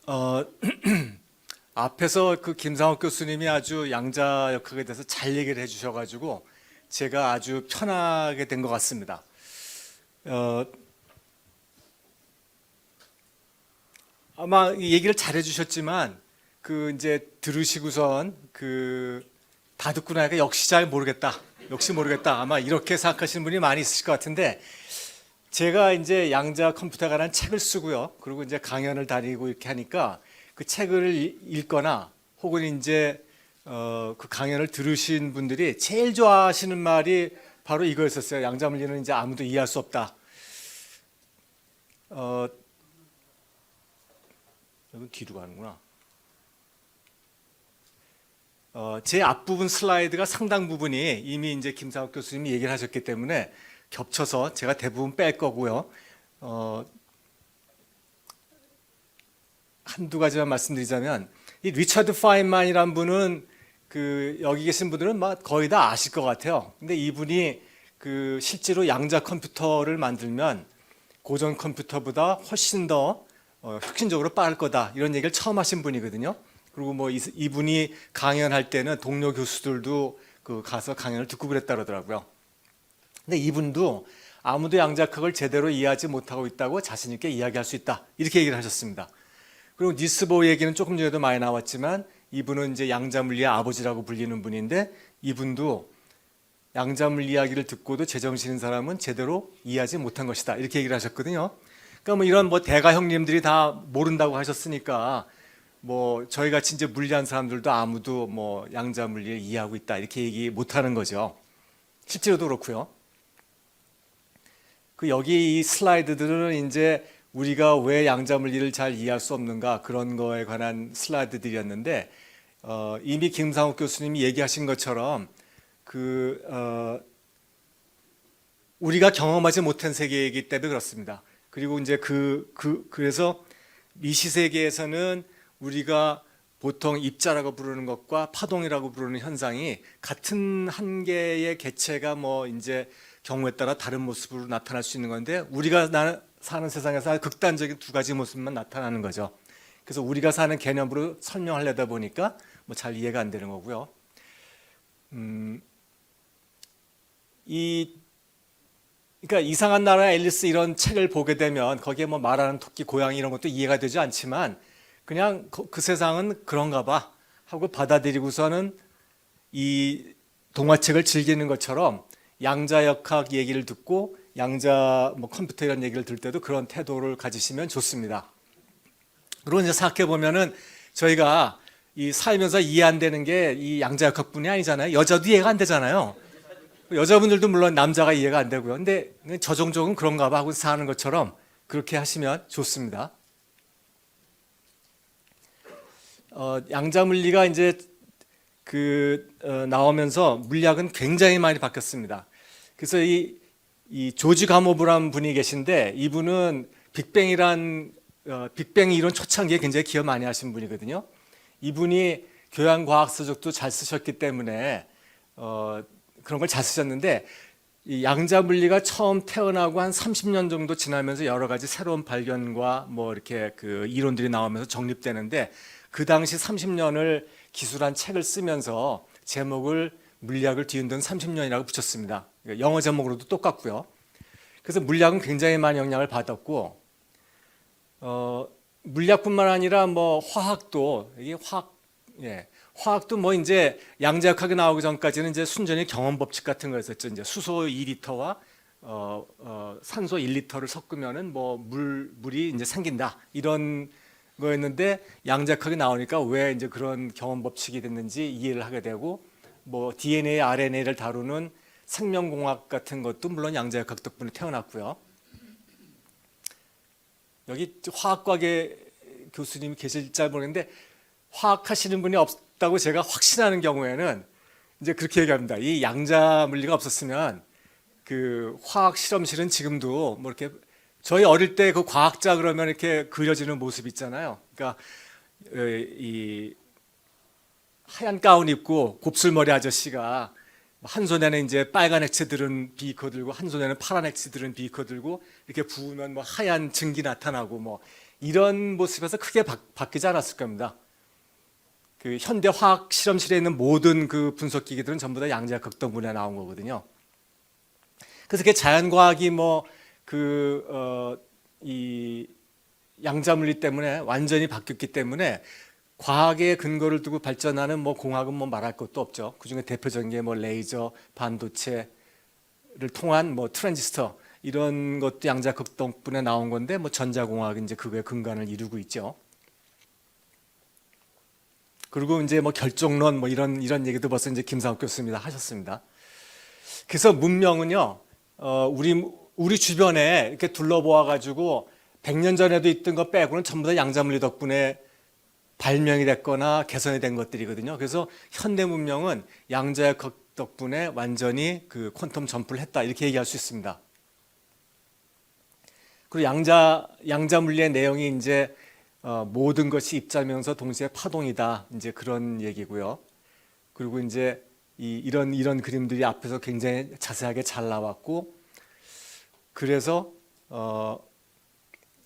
어, 앞에서 그 김상욱 교수님이 아주 양자역학에 대해서 잘 얘기를 해주셔가지고 제가 아주 편하게 된 것 같습니다. 어, 아마 이 얘기를 잘 해주셨지만 그 이제 들으시고선 그 다 듣고 나니까 역시 잘 모르겠다. 역시 모르겠다. 아마 이렇게 생각하시는 분이 많이 있으실 것 같은데 제가 이제 양자 컴퓨터에 관한 책을 쓰고요. 그리고 이제 강연을 다니고 이렇게 하니까 그 책을 읽거나 혹은 이제 그 강연을 들으신 분들이 제일 좋아하시는 말이 바로 이거였었어요. 양자 물리는 이제 아무도 이해할 수 없다. 어, 여기 뒤로 가는구나. 제 앞부분 슬라이드가 상당 부분이 이미 이제 김상욱 교수님이 얘기를 하셨기 때문에 겹쳐서 제가 대부분 뺄 거고요. 한두 가지만 말씀드리자면 이 리처드 파인만이라는 분은 그 여기 계신 분들은 막 거의 다 아실 것 같아요. 근데 이분이 그 실제로 양자 컴퓨터를 만들면 고전 컴퓨터보다 훨씬 더 혁신적으로 빠를 거다 이런 얘기를 처음 하신 분이거든요. 그리고 뭐 이분이 강연할 때는 동료 교수들도 그 가서 강연을 듣고 그랬다 그러더라고요. 근데 이분도 아무도 양자역학을 제대로 이해하지 못하고 있다고 자신 있게 이야기할 수 있다 이렇게 얘기를 하셨습니다. 그리고 니스 보어 얘기는 조금 전에도 많이 나왔지만 이분은 이제 양자물리의 아버지라고 불리는 분인데 이분도 양자물리 이야기를 듣고도 제정신인 사람은 제대로 이해하지 못한 것이다 이렇게 얘기를 하셨거든요. 그러니까 뭐 이런 뭐 대가 형님들이 다 모른다고 하셨으니까 뭐 저희 같이 이제 물리한 사람들도 아무도 뭐 양자물리를 이해하고 있다 이렇게 얘기 못하는 거죠. 실제로도 그렇고요. 그 여기 이 슬라이드들은 이제 우리가 왜 양자물리를 잘 이해할 수 없는가 그런 거에 관한 슬라이드들이었는데 이미 김상욱 교수님이 얘기하신 것처럼 우리가 경험하지 못한 세계이기 때문에 그렇습니다. 그리고 이제 그래서 미시세계에서는 우리가 보통 입자라고 부르는 것과 파동이라고 부르는 현상이 같은 한 개의 개체가 뭐 이제 경우에 따라 다른 모습으로 나타날 수 있는 건데 우리가 사는 세상에서 극단적인 두 가지 모습만 나타나는 거죠. 그래서 우리가 사는 개념으로 설명하려다 보니까 뭐 잘 이해가 안 되는 거고요. 그러니까 이상한 나라 앨리스 이런 책을 보게 되면 거기에 뭐 말하는 토끼, 고양이 이런 것도 이해가 되지 않지만 그냥 그 세상은 그런가 봐 하고 받아들이고서는 이 동화책을 즐기는 것처럼 양자역학 얘기를 듣고 양자 뭐 컴퓨터 이런 얘기를 들 때도 그런 태도를 가지시면 좋습니다. 그리고 이제 생각해 보면은 저희가 이 살면서 이해 안 되는 게 이 양자역학뿐이 아니잖아요. 여자도 이해가 안 되잖아요. 여자분들도 물론 남자가 이해가 안 되고요. 근데 저 종족은 그런가 봐 하고 사는 것처럼 그렇게 하시면 좋습니다. 양자물리가 이제 나오면서 물리학은 굉장히 많이 바뀌었습니다. 그래서 이 조지 가모브라는 분이 계신데 이분은 빅뱅 이론 초창기에 굉장히 기여 많이 하신 분이거든요. 이분이 교양과학서적도 잘 쓰셨기 때문에 그런 걸 잘 쓰셨는데 이 양자물리가 처음 태어나고 한 30년 정도 지나면서 여러 가지 새로운 발견과 뭐 이렇게 그 이론들이 나오면서 정립되는데 그 당시 30년을 기술한 책을 쓰면서 제목을 물리학을 뒤흔든 30년이라고 붙였습니다. 영어 제목으로도 똑같고요. 그래서 물리학은 굉장히 많은 영향을 받았고 물리학뿐만 아니라 뭐 화학도 이게 화학도 뭐 이제 양자역학이 나오기 전까지는 이제 순전히 경험 법칙 같은 거였었죠. 이제 수소 2리터와 산소 1리터를 섞으면은 뭐 물이 이제 생긴다 이런 거였는데 양자역학이 나오니까 왜 이제 그런 경험 법칙이 됐는지 이해를 하게 되고 뭐 DNA, RNA를 다루는 생명공학 같은 것도 물론 양자역학 덕분에 태어났고요. 여기 화학과계 교수님이 계실지 잘 모르겠는데 화학하시는 분이 없다고 제가 확신하는 경우에는 이제 그렇게 얘기합니다. 이 양자 물리가 없었으면 그 화학 실험실은 지금도 뭐 이렇게 저희 어릴 때 그 과학자 그러면 이렇게 그려지는 모습 있잖아요. 그러니까 이 하얀 가운 입고 곱슬머리 아저씨가 한 손에는 이제 빨간 액체 들은 비커 들고 한 손에는 파란 액체 들은 비커 들고 이렇게 부으면 뭐 하얀 증기 나타나고 뭐 이런 모습에서 크게 바뀌지 않았을 겁니다. 그 현대 화학 실험실에 있는 모든 그 분석 기기들은 전부 다 양자역 극동분해 나온 거거든요. 그래서 그 자연과학이 이 양자물리 때문에 완전히 바뀌었기 때문에 과학의 근거를 두고 발전하는 공학은 말할 것도 없죠. 그 중에 대표적인 게 레이저, 반도체를 통한 트랜지스터 이런 것도 양자 극동분해 나온 건데 전자공학이 이제 그거에 근간을 이루고 있죠. 그리고 이제 결정론 이런 얘기도 벌써 이제 김상욱 교수님이 하셨습니다. 그래서 문명은요, 우리 주변에 이렇게 둘러보아 가지고 100년 전에도 있던 것 빼고는 전부 다 양자물리 덕분에 발명이 됐거나 개선이 된 것들이거든요. 그래서 현대 문명은 양자역 덕분에 완전히 그 퀀텀 점프를 했다 이렇게 얘기할 수 있습니다. 그리고 양자물리의 내용이 이제 모든 것이 입자면서 동시에 파동이다 이제 그런 얘기고요. 그리고 이제 이런 그림들이 앞에서 굉장히 자세하게 잘 나왔고, 그래서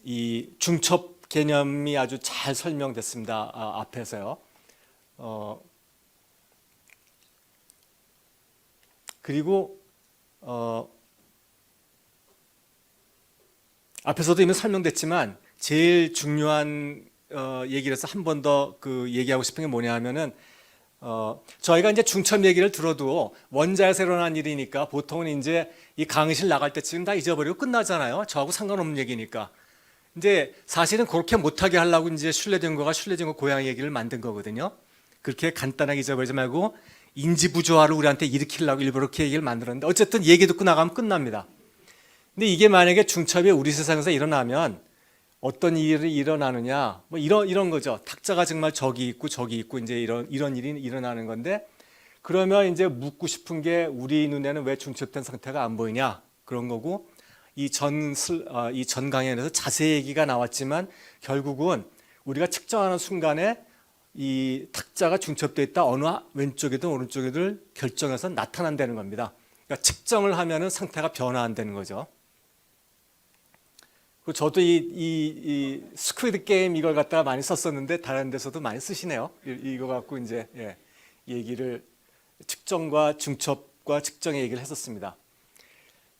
이 중첩 개념이 아주 잘 설명됐습니다. 앞에서요. 그리고 앞에서도 이미 설명됐지만 제일 중요한 얘기를 해서 한 번 더 얘기하고 싶은 게 뭐냐 하면은 저희가 이제 중첩 얘기를 들어도 원자에서 일어난 일이니까 보통은 이제 이 강의실 나갈 때쯤 다 잊어버리고 끝나잖아요. 저하고 상관없는 얘기니까. 이제 사실은 그렇게 못하게 하려고 이제 슐레딩거가 고양이 얘기를 만든 거거든요. 그렇게 간단하게 잊어버리지 말고 인지부조화를 우리한테 일으키려고 일부러 그렇게 얘기를 만들었는데 어쨌든 얘기 듣고 나가면 끝납니다. 근데 이게 만약에 중첩이 우리 세상에서 일어나면 어떤 일이 일어나느냐, 이런 거죠. 탁자가 정말 저기 있고 이제 이런 일이 일어나는 건데, 그러면 이제 묻고 싶은 게 우리 눈에는 왜 중첩된 상태가 안 보이냐 그런 거고, 이 전 강연에서 자세히 얘기가 나왔지만 결국은 우리가 측정하는 순간에 이 탁자가 중첩되어 있다 어느 왼쪽이든 오른쪽이든 결정해서 나타난다는 겁니다. 그러니까 측정을 하면은 상태가 변화한다는 거죠. 저도 이 스퀴드 게임 이걸 갖다가 많이 썼었는데 다른 데서도 많이 쓰시네요. 이거 갖고 이제 얘기를 측정과 중첩과 측정의 얘기를 했었습니다.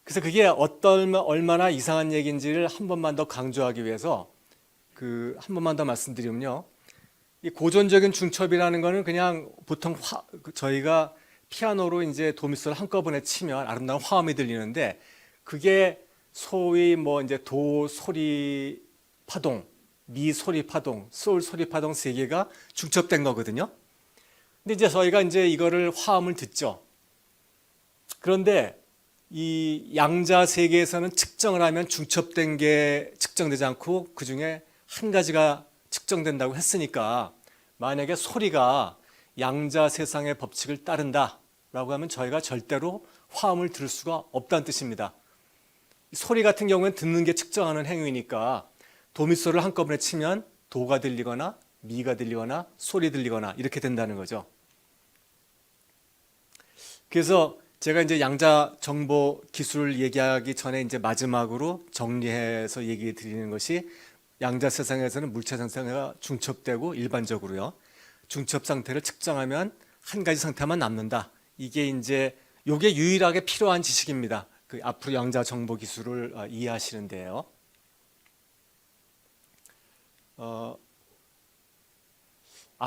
그래서 그게 얼마나 이상한 얘기인지를 한 번만 더 강조하기 위해서 한 번만 더 말씀드리면요. 이 고전적인 중첩이라는 거는 그냥 보통 저희가 피아노로 이제 도미솔을 한꺼번에 치면 아름다운 화음이 들리는데, 그게 소위 이제 도 소리 파동, 미 소리 파동, 솔 소리 파동 세 개가 중첩된 거거든요. 근데 이제 저희가 이제 이거를 화음을 듣죠. 그런데 이 양자 세계에서는 측정을 하면 중첩된 게 측정되지 않고 그 중에 한 가지가 측정된다고 했으니까, 만약에 소리가 양자 세상의 법칙을 따른다라고 하면 저희가 절대로 화음을 들을 수가 없다는 뜻입니다. 소리 같은 경우는 듣는 게 측정하는 행위니까 도미솔을 한꺼번에 치면 도가 들리거나 미가 들리거나 솔이 들리거나 이렇게 된다는 거죠. 그래서 제가 이제 양자 정보 기술을 얘기하기 전에 이제 마지막으로 정리해서 얘기해 드리는 것이, 양자 세상에서는 물체 상태가 중첩되고 일반적으로요. 중첩 상태를 측정하면 한 가지 상태만 남는다. 이게 유일하게 필요한 지식입니다. 앞으로 양자 정보 기술을 이해하시는데요.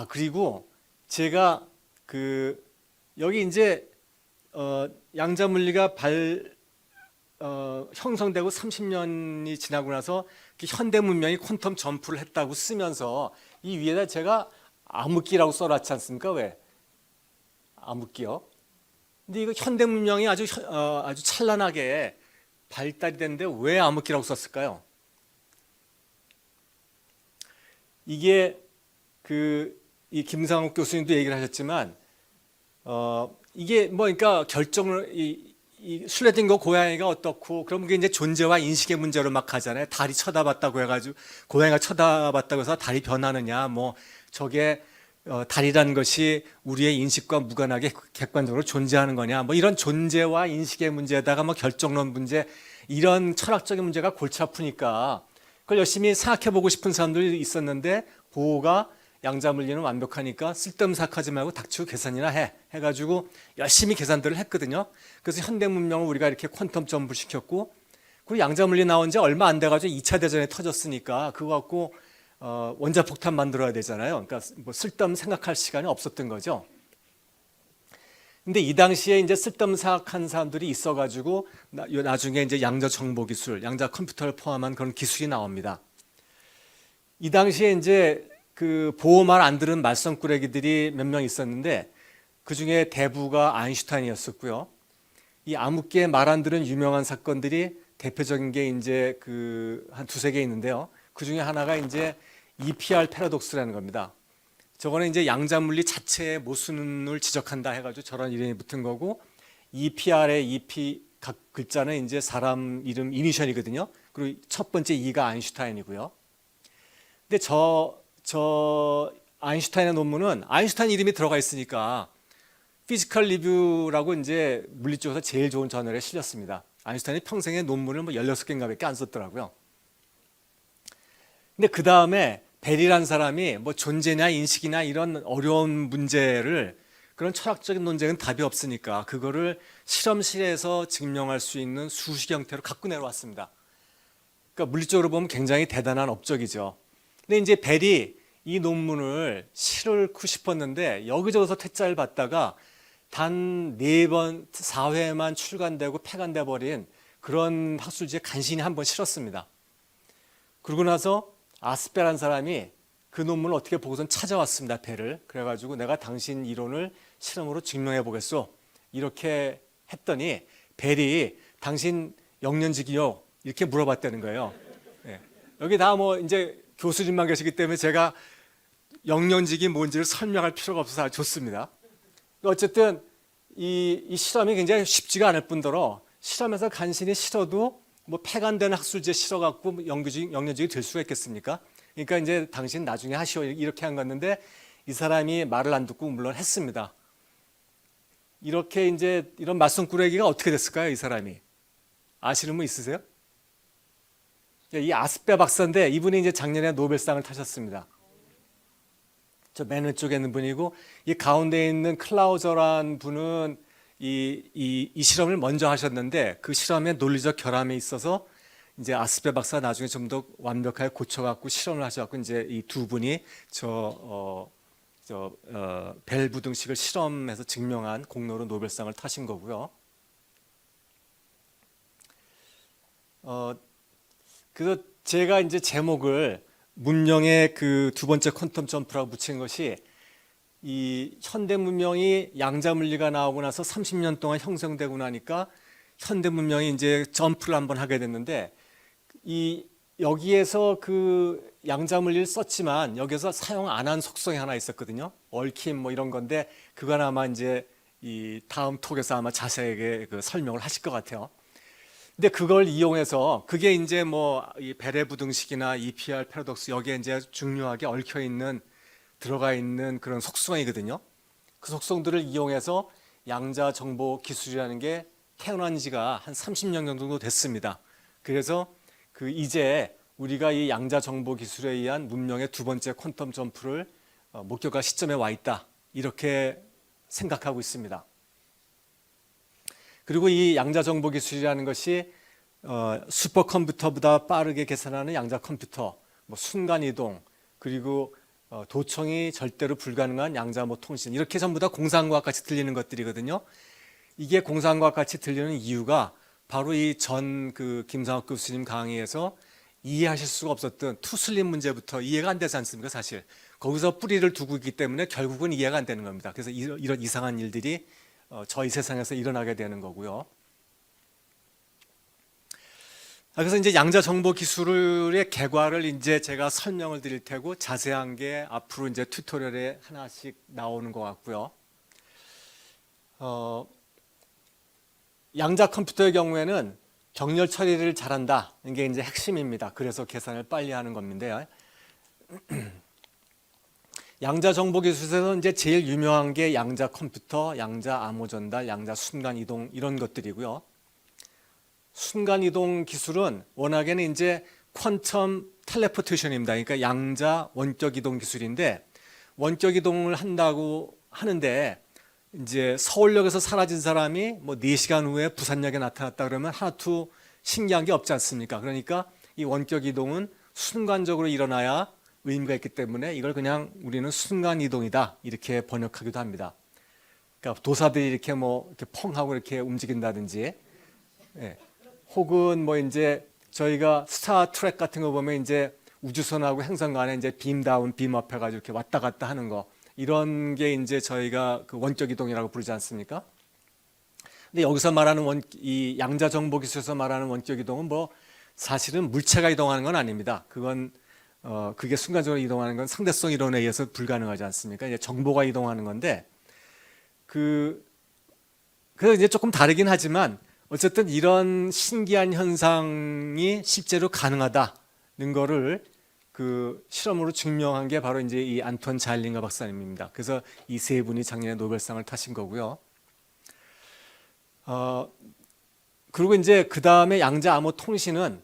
그리고 제가 여기 이제 양자 물리가 형성되고 30년이 지나고 나서 현대 문명이 퀀텀 점프를 했다고 쓰면서 이 위에다 제가 암흑기라고 써놨지 않습니까? 왜? 암흑기요? 근데 이거 현대 문명이 아주 찬란하게 발달이 됐는데 왜 암흑기라고 썼을까요? 이게 이 김상욱 교수님도 얘기를 하셨지만 이게 그러니까 결정을 이 슐레딩거 고양이가 어떻고, 그럼 그게 이제 존재와 인식의 문제로 막 가잖아요. 달이 쳐다봤다고 해가지고 고양이가 쳐다봤다고 해서 달이 변하느냐, 저게 달이라는 것이 우리의 인식과 무관하게 객관적으로 존재하는 거냐, 이런 존재와 인식의 문제에다가 결정론 문제, 이런 철학적인 문제가 골치 아프니까 그걸 열심히 생각해보고 싶은 사람들이 있었는데 보호가 양자 물리는 완벽하니까 쓸데없는 생각하지 말고 닥치고 계산이나 해가지고 열심히 계산들을 했거든요. 그래서 현대 문명을 우리가 이렇게 퀀텀 점프를 시켰고, 그리고 양자 물리 나온 지 얼마 안 돼가지고 2차 대전에 터졌으니까 그거 갖고 원자폭탄 만들어야 되잖아요. 그러니까 뭐 쓸데없는 생각할 시간이 없었던 거죠. 근데 이 당시에 이제 쓸데없는 생각한 사람들이 있어가지고 나중에 이제 양자 정보 기술, 양자 컴퓨터를 포함한 그런 기술이 나옵니다. 이 당시에 이제 그 보호 말 안 들은 말썽꾸러기들이 몇 명 있었는데 그 중에 대부가 아인슈타인이었었고요. 이 암흑기에 말 안 들은 유명한 사건들이 대표적인 게 이제 그 한 두세 개 있는데요. 그 중에 하나가 이제 EPR 패러독스라는 겁니다. 저거는 이제 양자 물리 자체의 모순을 지적한다 해가지고 저런 이름이 붙은 거고, EPR의 EP 각 글자는 이제 사람 이름 이니셜이거든요. 그리고 첫 번째 E가 아인슈타인이고요. 근데 저 아인슈타인의 논문은 아인슈타인 이름이 들어가 있으니까 피지컬 리뷰라고 이제 물리 쪽에서 제일 좋은 저널에 실렸습니다. 아인슈타인이 평생에 논문을 뭐 16개인가 밖에 안 썼더라고요. 근데 그 다음에 벨이라는 사람이 뭐 존재나 인식이나 이런 어려운 문제를, 그런 철학적인 논쟁은 답이 없으니까 그거를 실험실에서 증명할 수 있는 수식 형태로 갖고 내려왔습니다. 그러니까 물리적으로 보면 굉장히 대단한 업적이죠. 근데 이제 벨이 이 논문을 실고 싶었는데 여기저기서 퇴짜를 받다가 단 4번, 4회만 출간되고 폐간돼 버린 그런 학술지에 간신히 한번 실었습니다. 그러고 나서 아스페라는 사람이 그 논문을 어떻게 보고선 찾아왔습니다. 벨을. 그래가지고 내가 당신 이론을 실험으로 증명해 보겠소. 이렇게 했더니 벨이 당신 영년직이요? 이렇게 물어봤다는 거예요. 네. 여기 다 뭐 이제 교수님만 계시기 때문에 제가 영년직이 뭔지를 설명할 필요가 없어서 좋습니다. 어쨌든 이 실험이 굉장히 쉽지가 않을 뿐더러 실험에서 간신히 실어도 뭐 폐간된 학술지에 실어갖고 영년직이 될 수가 있겠습니까? 그러니까 이제 당신 나중에 하시오 이렇게 한 건데 이 사람이 말을 안 듣고 물론 했습니다. 이렇게 이제 이런 말썽꾸러기가 어떻게 됐을까요? 이 사람이 아시는 분 있으세요? 이 아스페 박사인데 이분이 이제 작년에 노벨상을 타셨습니다. 저 맨 왼쪽에 있는 분이고 이 가운데 있는 클라우저란 분은 이 실험을 먼저 하셨는데 그 실험의 논리적 결함이 있어서 이제 아스페 박사 나중에 좀 더 완벽하게 고쳐갖고 실험을 하셔갖고 이제 이 두 분이 벨 부등식을 실험해서 증명한 공로로 노벨상을 타신 거고요. 그래서 제가 이제 제목을 문명의 그 두 번째 퀀텀 점프라고 붙인 것이 이 현대 문명이 양자 물리가 나오고 나서 30년 동안 형성되고 나니까 현대 문명이 이제 점프를 한번 하게 됐는데 여기에서 그 양자 물리를 썼지만 여기서 사용 안 한 속성이 하나 있었거든요. 얽힘 뭐 이런 건데 그건 아마 이제 이 다음 톡에서 아마 자세하게 그 설명을 하실 것 같아요. 근데 그걸 이용해서 그게 이제 뭐 이 벨의 부등식이나 EPR 패러독스 여기에 이제 중요하게 얽혀 있는 들어가 있는 그런 속성이거든요. 그 속성들을 이용해서 양자 정보 기술이라는 게 태어난 지가 한 30년 정도 됐습니다. 그래서 그 이제 우리가 이 양자 정보 기술에 의한 문명의 두 번째 퀀텀 점프를 목격할 시점에 와 있다. 이렇게 생각하고 있습니다. 그리고 이 양자 정보 기술이라는 것이 슈퍼컴퓨터보다 빠르게 계산하는 양자 컴퓨터, 뭐 순간 이동, 그리고 도청이 절대로 불가능한 양자모 통신, 이렇게 전부 다 공상과학 같이 들리는 것들이거든요. 이게 공상과학 같이 들리는 이유가 바로 이 전 그 김상학 교수님 강의에서 이해하실 수가 없었던 투슬림 문제부터 이해가 안 되지 않습니까? 사실 거기서 뿌리를 두고 있기 때문에 결국은 이해가 안 되는 겁니다. 그래서 이런 이상한 일들이 저희 세상에서 일어나게 되는 거고요. 그래서 이제 양자 정보 기술의 개괄을 이제 제가 설명을 드릴 테고 자세한 게 앞으로 이제 튜토리얼에 하나씩 나오는 것 같고요. 양자 컴퓨터의 경우에는 정렬 처리를 잘한다. 이게 이제 핵심입니다. 그래서 계산을 빨리 하는 겁니다. 양자 정보 기술에서 이제 제일 유명한 게 양자 컴퓨터, 양자 암호 전달, 양자 순간 이동 이런 것들이고요. 순간 이동 기술은 워낙에는 이제 퀀텀 텔레포테이션입니다. 그러니까 양자 원격 이동 기술인데 원격 이동을 한다고 하는데 이제 서울역에서 사라진 사람이 뭐 4시간 후에 부산역에 나타났다 그러면 하나도 신기한 게 없지 않습니까? 그러니까 이 원격 이동은 순간적으로 일어나야 의미가 있기 때문에 이걸 그냥 우리는 순간 이동이다 이렇게 번역하기도 합니다. 그러니까 도사들이 이렇게 뭐 이렇게 펑 하고 이렇게 움직인다든지, 예. 혹은 뭐 이제 저희가 스타 트랙 같은 거 보면 이제 우주선하고 행성 간에 이제 빔 다운, 빔 업 해가지고 이렇게 왔다 갔다 하는 거, 이런 게 이제 저희가 그 원격 이동이라고 부르지 않습니까? 근데 여기서 말하는 이 양자 정보 기술에서 말하는 원격 이동은 뭐 사실은 물체가 이동하는 건 아닙니다. 그게 순간적으로 이동하는 건 상대성 이론에 의해서 불가능하지 않습니까? 이제 정보가 이동하는 건데 그래서 이제 조금 다르긴 하지만 어쨌든 이런 신기한 현상이 실제로 가능하다는 거를 그 실험으로 증명한 게 바로 이제 이 안톤 자일링거 박사님입니다. 그래서 이 세 분이 작년에 노벨상을 타신 거고요. 그리고 이제 그 다음에 양자 암호 통신은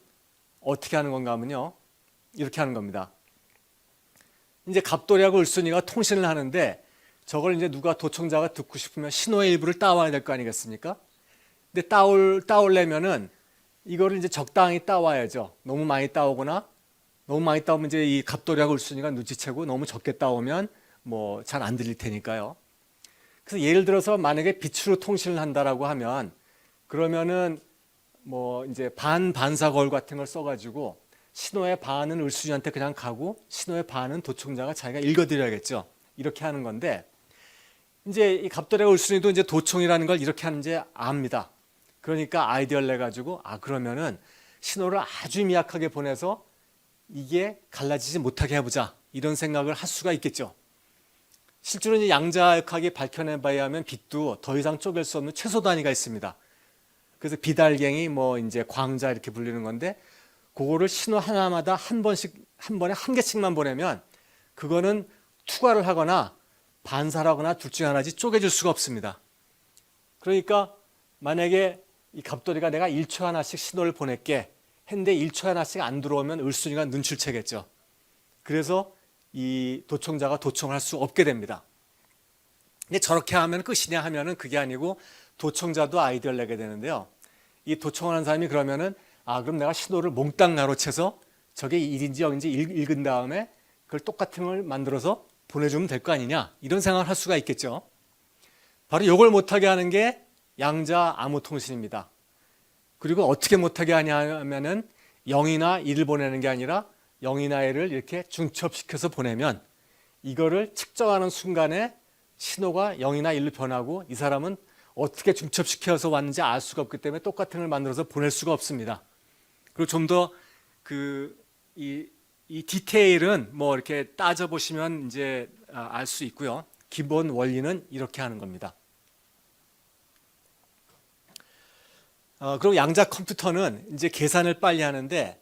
어떻게 하는 건가 하면요, 이렇게 하는 겁니다. 이제 갑돌이하고 을순이가 통신을 하는데 저걸 이제 누가 도청자가 듣고 싶으면 신호의 일부를 따와야 될 거 아니겠습니까? 근데 따오려면은 이거를 이제 적당히 따와야죠. 너무 많이 따오거나 너무 많이 따오면 이제 이 갑돌이하고 을순이가 눈치채고 너무 적게 따오면 뭐 잘 안 들릴 테니까요. 그래서 예를 들어서 만약에 빛으로 통신을 한다라고 하면 그러면은 뭐 이제 반사 거울 같은 걸 써가지고 신호의 반은 을순이한테 그냥 가고 신호의 반은 도청자가 자기가 읽어드려야겠죠. 이렇게 하는 건데 이제 이 갑돌이와 을순이도 이제 도청이라는 걸 이렇게 하는지 압니다. 그러니까 아이디어를 내 가지고 그러면은 신호를 아주 미약하게 보내서 이게 갈라지지 못하게 해보자 이런 생각을 할 수가 있겠죠. 실제로 이제 양자역학이 밝혀내봐야 하면 빛도 더 이상 쪼갤 수 없는 최소 단위가 있습니다. 그래서 비달갱이 뭐 이제 광자 이렇게 불리는 건데 그거를 신호 하나마다 한 번에 한 개씩만 보내면 그거는 투과를 하거나 반사를 하거나 둘 중 하나지 쪼개질 수가 없습니다. 그러니까 만약에 이 갑돌이가 내가 1초 하나씩 신호를 보낼게 했는데 1초 하나씩 안 들어오면 을순이가 눈치를 채겠죠. 그래서 이 도청자가 도청을 할 수 없게 됩니다. 근데 저렇게 하면 끝이냐 하면은 그게 아니고 도청자도 아이디어를 내게 되는데요. 이 도청하는 사람이 그러면은 그럼 내가 신호를 몽땅 나로채서 저게 1인지 0인지 읽은 다음에 그걸 똑같은 걸 만들어서 보내주면 될 거 아니냐 이런 생각을 할 수가 있겠죠. 바로 이걸 못하게 하는 게 양자 암호 통신입니다. 그리고 어떻게 못하게 하냐면은 0이나 1을 보내는 게 아니라 0이나 1을 이렇게 중첩시켜서 보내면 이거를 측정하는 순간에 신호가 0이나 1로 변하고 이 사람은 어떻게 중첩시켜서 왔는지 알 수가 없기 때문에 똑같은 걸 만들어서 보낼 수가 없습니다. 그리고 좀 더 이 디테일은 뭐 이렇게 따져보시면 이제 알 수 있고요. 기본 원리는 이렇게 하는 겁니다. 그리고 양자 컴퓨터는 이제 계산을 빨리 하는데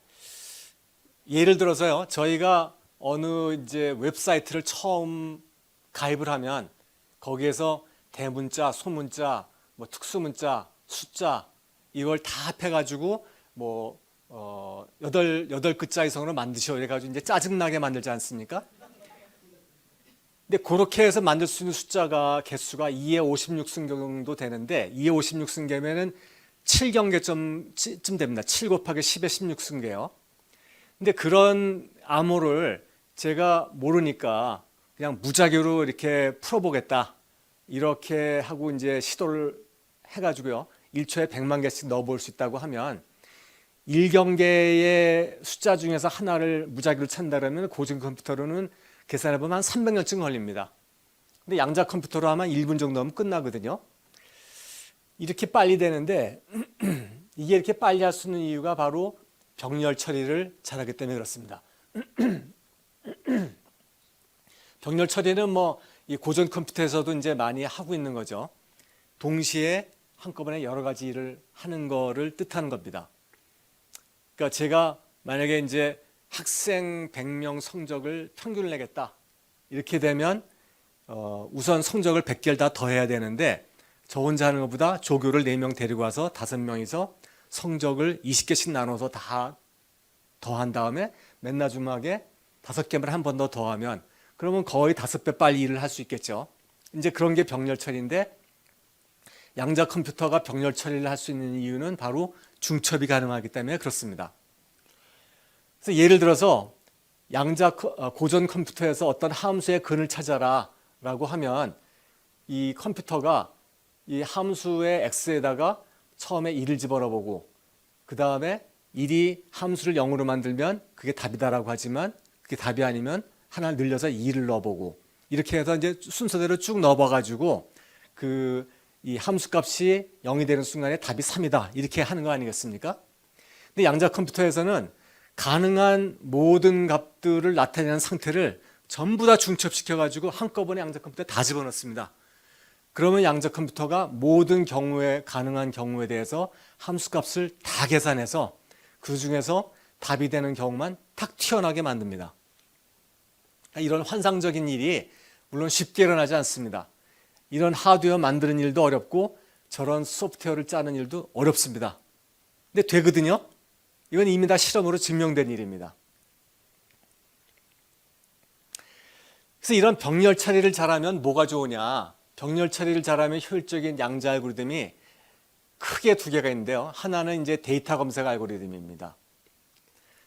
예를 들어서요. 저희가 어느 이제 웹사이트를 처음 가입을 하면 거기에서 대문자, 소문자, 뭐 특수문자, 숫자 이걸 다 합해가지고 뭐 여덟 글자 이상으로 만드셔 이래가지고 이제 짜증나게 만들지 않습니까? 근데 그렇게 해서 만들 수 있는 숫자가 개수가 2의 56승 정도 되는데 2의 56승계면은 7경계쯤 됩니다. 7 곱하기 10의 16승계요. 근데 그런 암호를 제가 모르니까 그냥 무작위로 이렇게 풀어보겠다. 이렇게 하고 이제 시도를 해가지고요. 1초에 100만 개씩 넣어볼 수 있다고 하면 1경계의 숫자 중에서 하나를 무작위로 찾는다 그러면 고전 컴퓨터로는 계산해보면 한 300년쯤 걸립니다. 근데 양자 컴퓨터로 하면 1분 정도 하면 끝나거든요. 이렇게 빨리 되는데 이게 이렇게 빨리 할 수 있는 이유가 바로 병렬 처리를 잘하기 때문에 그렇습니다. 병렬 처리는 뭐 이 고전 컴퓨터에서도 이제 많이 하고 있는 거죠. 동시에 한꺼번에 여러 가지 일을 하는 거를 뜻하는 겁니다. 그러니까 제가 만약에 이제 학생 100명 성적을 평균을 내겠다. 이렇게 되면 우선 성적을 100개를 다 더해야 되는데 저 혼자 하는 것보다 조교를 4명 데리고 와서 5명이서 성적을 20개씩 나눠서 다 더한 다음에 맨 마지막에 5개만 한 번 더 더하면 그러면 거의 5배 빨리 일을 할 수 있겠죠. 이제 그런 게 병렬 처리인데 양자 컴퓨터가 병렬 처리를 할 수 있는 이유는 바로 중첩이 가능하기 때문에 그렇습니다. 그래서 예를 들어서 고전 컴퓨터에서 어떤 함수의 근을 찾아라 라고 하면 이 컴퓨터가 이 함수의 x에다가 처음에 1을 집어넣어보고 그 다음에 1이 함수를 0으로 만들면 그게 답이다라고 하지만 그게 답이 아니면 하나 늘려서 2를 넣어보고 이렇게 해서 이제 순서대로 쭉 넣어봐가지고 이 함수 값이 0이 되는 순간에 답이 3이다 이렇게 하는 거 아니겠습니까? 근데 양자 컴퓨터에서는 가능한 모든 값들을 나타내는 상태를 전부 다 중첩시켜가지고 한꺼번에 양자 컴퓨터에 다 집어넣습니다. 그러면 양자 컴퓨터가 모든 경우에 가능한 경우에 대해서 함수 값을 다 계산해서 그 중에서 답이 되는 경우만 탁 튀어나게 만듭니다. 이런 환상적인 일이 물론 쉽게 일어나지 않습니다. 이런 하드웨어 만드는 일도 어렵고 저런 소프트웨어를 짜는 일도 어렵습니다. 근데 되거든요. 이건 이미 다 실험으로 증명된 일입니다. 그래서 이런 병렬 처리를 잘하면 뭐가 좋으냐? 병렬 처리를 잘하면 효율적인 양자 알고리즘이 크게 두 개가 있는데요. 하나는 이제 데이터 검색 알고리즘입니다.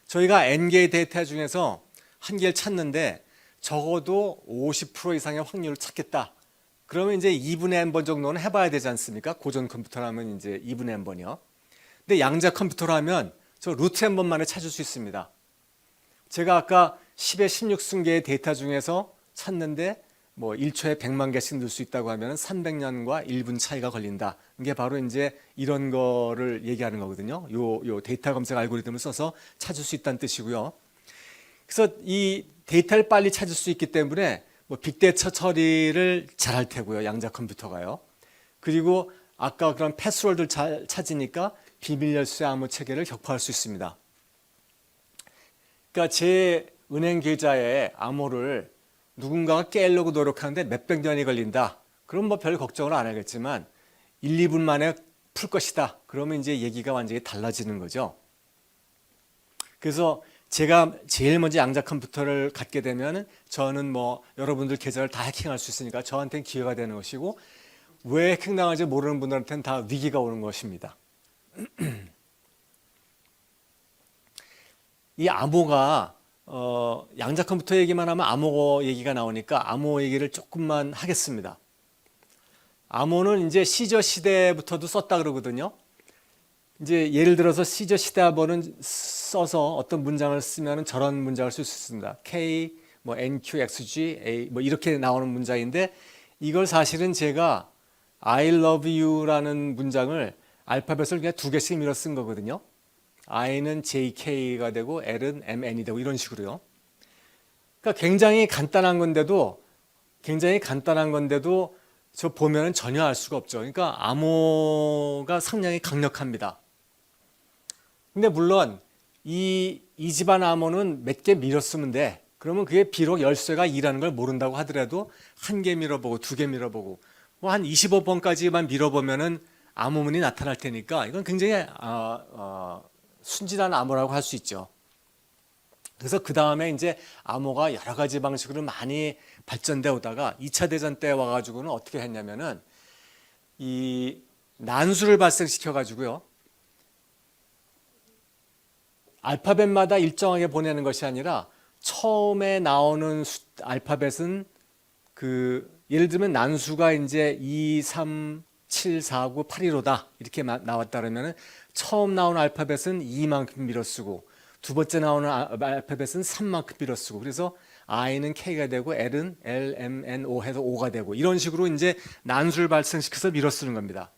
저희가 N개의 데이터 중에서 한 개를 찾는데 적어도 50% 이상의 확률을 찾겠다. 그러면 이제 2분의 n번 정도는 해봐야 되지 않습니까? 고전 컴퓨터라면 이제 2분의 n번이요. 근데 양자 컴퓨터라면 저 루트 n번 만에 찾을 수 있습니다. 제가 아까 10의 16승계의 데이터 중에서 찾는데 뭐 1초에 100만 개씩 넣을 수 있다고 하면 300년과 1분 차이가 걸린다. 이게 바로 이제 이런 거를 얘기하는 거거든요. 요 데이터 검색 알고리즘을 써서 찾을 수 있다는 뜻이고요. 그래서 이 데이터를 빨리 찾을 수 있기 때문에 뭐 빅데이터 처리를 잘할 테고요. 양자 컴퓨터가요. 그리고 아까 그런 패스워드를 잘 찾으니까 비밀 열쇠 암호 체계를 격파할 수 있습니다. 그러니까 제 은행 계좌의 암호를 누군가가 깨려고 노력하는데 몇백 년이 걸린다. 그럼 뭐 별 걱정을 안 하겠지만 1, 2분 만에 풀 것이다. 그러면 이제 얘기가 완전히 달라지는 거죠. 그래서 제가 제일 먼저 양자 컴퓨터를 갖게 되면 저는 뭐 여러분들 계좌를 다 해킹할 수 있으니까 저한테는 기회가 되는 것이고 왜 해킹당할지 모르는 분들한테는 다 위기가 오는 것입니다. 이 암호가 양자 컴퓨터 얘기만 하면 암호 얘기가 나오니까 암호 얘기를 조금만 하겠습니다. 암호는 이제 시저 시대부터도 썼다 그러거든요. 이제 예를 들어서 시저 시대 암호는 써서 어떤 문장을 쓰면 저런 문장을 쓸 수 있습니다. K, 뭐 NQXG, A 뭐 이렇게 나오는 문장인데 이걸 사실은 제가 I love you라는 문장을 알파벳을 그냥 2개씩 밀어 쓴 거거든요. I는 JK가 되고 L은 MN이 되고 이런 식으로요. 그러니까 굉장히 간단한 건데도 저 보면은 전혀 알 수가 없죠. 그러니까 암호가 상당히 강력합니다. 근데 물론 이 집안 암호는 몇 개 밀었으면 돼. 그러면 그게 비록 열쇠가 2라는 걸 모른다고 하더라도 한 개 밀어보고 2개 밀어보고 뭐 한 25번까지만 밀어보면은 암호문이 나타날 테니까 이건 굉장히 순진한 암호라고 할 수 있죠. 그래서 그 다음에 이제 암호가 여러 가지 방식으로 많이 발전되어 오다가 2차 대전 때 와가지고는 어떻게 했냐면은 이 난수를 발생시켜 가지고요. 알파벳마다 일정하게 보내는 것이 아니라 처음에 나오는 알파벳은 예를 들면 난수가 이제 2, 3, 7, 4, 9, 8, 1호다 이렇게 나왔다 그러면은 처음 나오는 알파벳은 2만큼 밀어 쓰고 두 번째 나오는 알파벳은 3만큼 밀어 쓰고 그래서 I는 K가 되고 L은 L, M, N, O 해서 O가 되고 이런 식으로 이제 난수를 발생시켜서 밀어 쓰는 겁니다.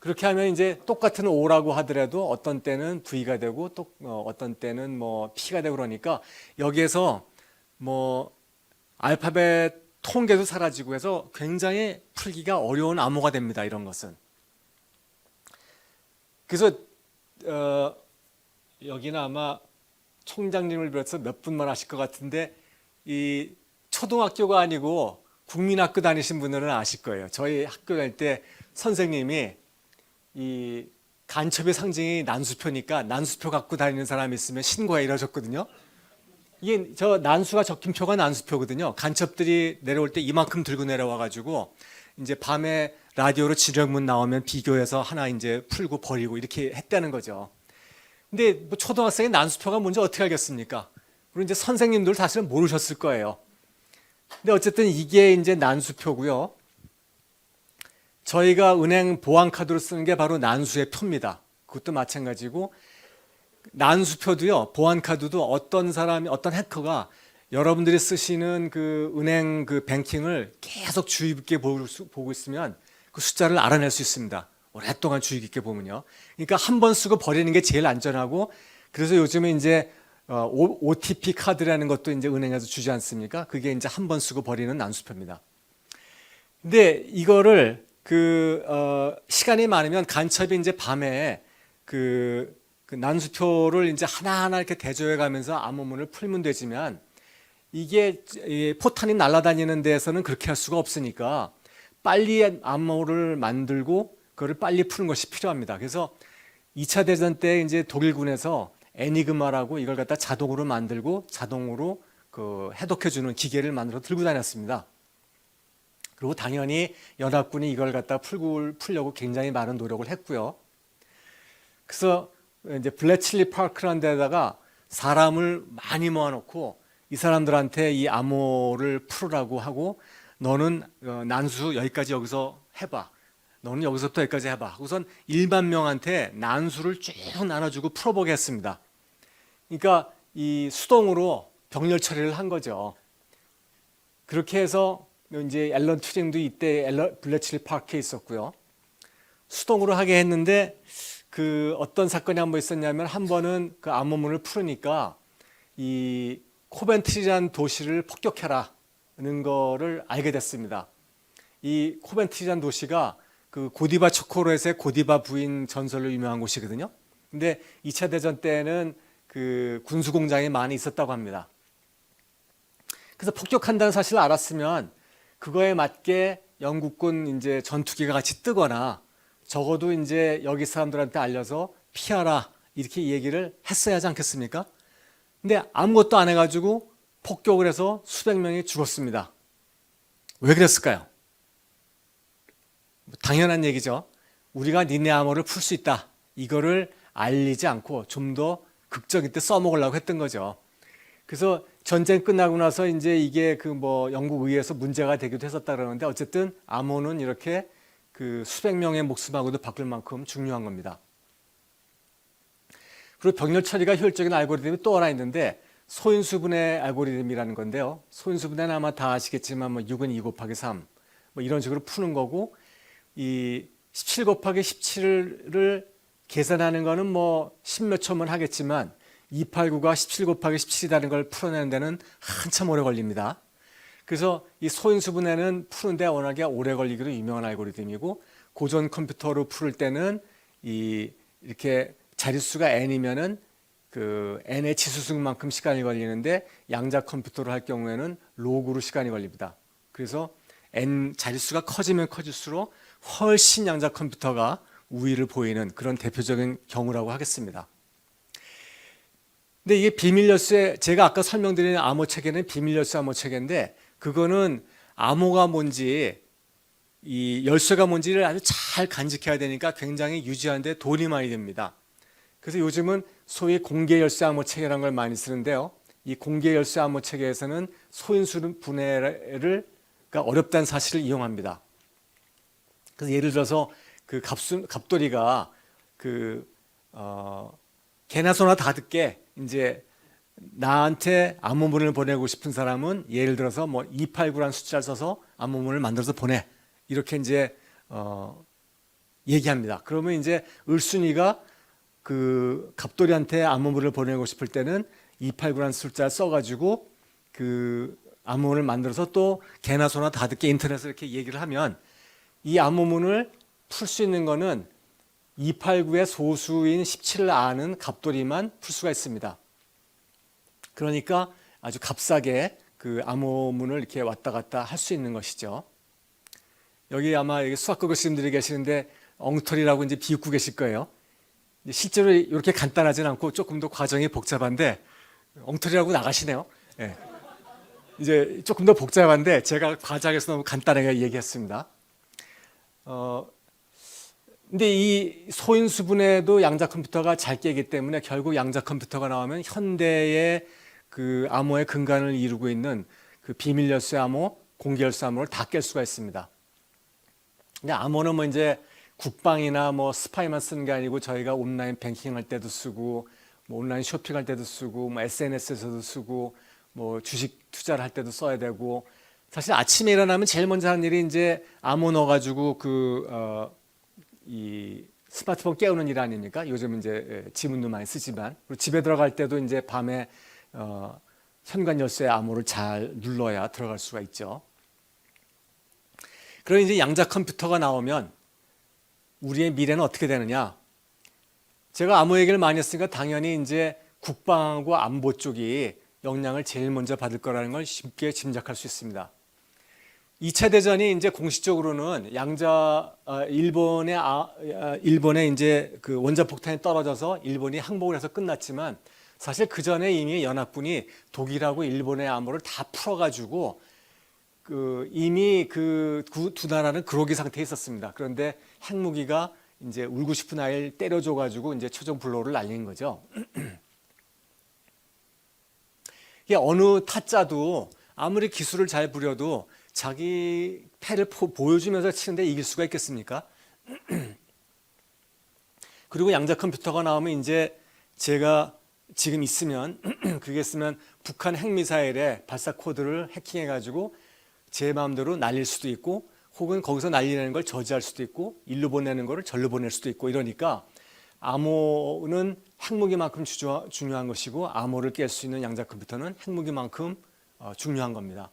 그렇게 하면 이제 똑같은 O라고 하더라도 어떤 때는 V가 되고 또 어떤 때는 뭐 P가 되고 그러니까 여기에서 뭐 알파벳 통계도 사라지고 해서 굉장히 풀기가 어려운 암호가 됩니다. 이런 것은. 그래서 여기는 아마 총장님을 비롯해서 몇 분만 하실 것 같은데 이 초등학교가 아니고 국민학교 다니신 분들은 아실 거예요. 저희 학교 다닐 때 선생님이 이 간첩의 상징이 난수표니까 난수표 갖고 다니는 사람이 있으면 신고해 이러셨거든요. 이게 저 난수가 적힘표가 난수표거든요. 간첩들이 내려올 때 이만큼 들고 내려와 가지고 이제 밤에 라디오로 지령문 나오면 비교해서 하나 이제 풀고 버리고 이렇게 했다는 거죠. 근데 뭐 초등학생이 난수표가 뭔지 어떻게 알겠습니까? 그리고 이제 선생님들 사실은 모르셨을 거예요. 근데 어쨌든 이게 이제 난수표고요. 저희가 은행 보안카드로 쓰는 게 바로 난수의 표입니다. 그것도 마찬가지고 난수표도요. 보안카드도 어떤 사람이 어떤 해커가 여러분들이 쓰시는 그 은행 그 뱅킹을 계속 주의 깊게 보고 있으면 그 숫자를 알아낼 수 있습니다. 오랫동안 주의 깊게 보면요. 그러니까 한 번 쓰고 버리는 게 제일 안전하고 그래서 요즘에 이제 OTP 카드라는 것도 이제 은행에서 주지 않습니까? 그게 이제 한 번 쓰고 버리는 난수표입니다. 근데 이거를 시간이 많으면 간첩이 이제 밤에 그 난수표를 이제 하나하나 이렇게 대조해 가면서 암호문을 풀면 되지만 이게 포탄이 날아다니는 데에서는 그렇게 할 수가 없으니까 빨리 암호를 만들고 그거를 빨리 푸는 것이 필요합니다. 그래서 2차 대전 때 이제 독일군에서 애니그마라고 이걸 갖다 자동으로 만들고 자동으로 해독해주는 기계를 만들어 들고 다녔습니다. 그리고 당연히 연합군이 이걸 갖다 풀려고 굉장히 많은 노력을 했고요. 그래서 이제 블래칠리 파크라는 데다가 사람을 많이 모아놓고 이 사람들한테 이 암호를 풀으라고 하고 너는 난수 여기까지 여기서 해봐. 너는 여기서부터 여기까지 해봐. 우선 1만 명한테 난수를 쭉 나눠주고 풀어보겠습니다. 그러니까 이 수동으로 병렬 처리를 한 거죠. 그렇게 해서 이제 앨런 튜링도 이때 블래칠리 파크에 있었고요. 수동으로 하게 했는데 어떤 사건이 한 번 있었냐면 한 번은 그 암호문을 풀으니까 이 코벤트리라는 도시를 폭격해라는 거를 알게 됐습니다. 이 코벤트리라는 도시가 그 고디바 초콜릿의 고디바 부인 전설로 유명한 곳이거든요. 근데 2차 대전 때는 그 군수 공장이 많이 있었다고 합니다. 그래서 폭격한다는 사실을 알았으면 그거에 맞게 영국군 이제 전투기가 같이 뜨거나 적어도 이제 여기 사람들한테 알려서 피하라 이렇게 얘기를 했어야 하지 않겠습니까? 근데 아무것도 안 해가지고 폭격을 해서 수백 명이 죽었습니다. 왜 그랬을까요? 당연한 얘기죠. 우리가 니네 암호를 풀 수 있다. 이거를 알리지 않고 좀 더 극적인 때 써먹으려고 했던 거죠. 그래서 전쟁 끝나고 나서 이제 이게 영국 의회에서 문제가 되기도 했었다 그러는데 어쨌든 암호는 이렇게 수백 명의 목숨하고도 바꿀 만큼 중요한 겁니다. 그리고 병렬 처리가 효율적인 알고리즘이 또 하나 있는데 소인수분해 알고리즘이라는 건데요. 소인수분해는 아마 다 아시겠지만 6은 2 곱하기 3 이런 식으로 푸는 거고 이 17 곱하기 17을 계산하는 거는 10몇 초면 하겠지만 289가 17 곱하기 17이라는 걸 풀어내는 데는 한참 오래 걸립니다. 그래서 이 소인수분해는 푸는데 워낙에 오래 걸리기로 유명한 알고리즘이고 고전 컴퓨터로 풀을 때는 이렇게 자릿수가 n이면은 n의 지수승만큼 시간이 걸리는데 양자 컴퓨터로 할 경우에는 로그로 시간이 걸립니다. 그래서 n 자릿수가 커지면 커질수록 훨씬 양자 컴퓨터가 우위를 보이는 그런 대표적인 경우라고 하겠습니다. 근데 이게 비밀 열쇠, 제가 아까 설명드린 암호 체계는 비밀 열쇠 암호 체계인데 그거는 암호가 뭔지 이 열쇠가 뭔지를 아주 잘 간직해야 되니까 굉장히 유지하는데 돈이 많이 듭니다. 그래서 요즘은 소위 공개 열쇠 암호 체계라는 걸 많이 쓰는데요. 이 공개 열쇠 암호 체계에서는 소인수 분해를 어렵다는 사실을 이용합니다. 그래서 예를 들어서 갑돌이가 개나 소나 다 듣게 이제 나한테 암호문을 보내고 싶은 사람은 예를 들어서 289라는 숫자를 써서 암호문을 만들어서 보내 이렇게 이제 얘기합니다. 그러면 이제 을순이가 갑돌이한테 암호문을 보내고 싶을 때는 289라는 숫자를 써가지고 암호문을 만들어서 또 개나 소나 다 듣게 인터넷에 이렇게 얘기를 하면 이 암호문을 풀 수 있는 거는 289의 소수인 17을 아는 갑돌이만 풀 수가 있습니다. 그러니까 아주 값싸게 암호문을 이렇게 왔다 갔다 할 수 있는 것이죠. 여기 아마 수학과 교수님들이 계시는데 엉터리라고 이제 비웃고 계실 거예요. 실제로 이렇게 간단하진 않고 조금 더 과정이 복잡한데 엉터리라고 나가시네요. 예. 이제 조금 더 복잡한데 제가 과장해서 너무 간단하게 얘기했습니다. 근데 이 소인수분해도 양자 컴퓨터가 잘 깨기 때문에 결국 양자 컴퓨터가 나오면 현대의 그 암호의 근간을 이루고 있는 그 비밀 열쇠 암호, 공개 열쇠 암호를 다 깰 수가 있습니다. 근데 암호는 뭐 이제 국방이나 뭐 스파이만 쓰는 게 아니고 저희가 온라인 뱅킹 할 때도 쓰고 뭐 온라인 쇼핑할 때도 쓰고 뭐 SNS에서도 쓰고 뭐 주식 투자를 할 때도 써야 되고 사실 아침에 일어나면 제일 먼저 하는 일이 이제 암호 넣어가지고 이 스마트폰 깨우는 일 아닙니까? 요즘 이제 지문도 많이 쓰지만 그리고 집에 들어갈 때도 이제 밤에 현관 열쇠 암호를 잘 눌러야 들어갈 수가 있죠. 그럼 이제 양자 컴퓨터가 나오면 우리의 미래는 어떻게 되느냐? 제가 암호 얘기를 많이 했으니까 당연히 이제 국방하고 안보 쪽이 영향을 제일 먼저 받을 거라는 걸 쉽게 짐작할 수 있습니다. 2차 대전이 이제 공식적으로는 일본의 이제 그 원자폭탄이 떨어져서 일본이 항복을 해서 끝났지만 사실 그 전에 이미 연합군이 독일하고 일본의 암호를 다 풀어가지고 이미 그 두 나라는 그로기 상태에 있었습니다. 그런데 핵무기가 이제 울고 싶은 아이를 때려줘가지고 이제 최종 불로를 날린 거죠. 이게 어느 타짜도 아무리 기술을 잘 부려도 자기 패를 보여주면서 치는데 이길 수가 있겠습니까? 그리고 양자 컴퓨터가 나오면 이제 제가 지금 있으면 그게 있으면 북한 핵미사일의 발사 코드를 해킹해가지고 제 마음대로 날릴 수도 있고 혹은 거기서 날리는 걸 저지할 수도 있고 일로 보내는 거를 절로 보낼 수도 있고 이러니까 암호는 핵무기만큼 중요한 것이고 암호를 깰 수 있는 양자 컴퓨터는 핵무기만큼 중요한 겁니다.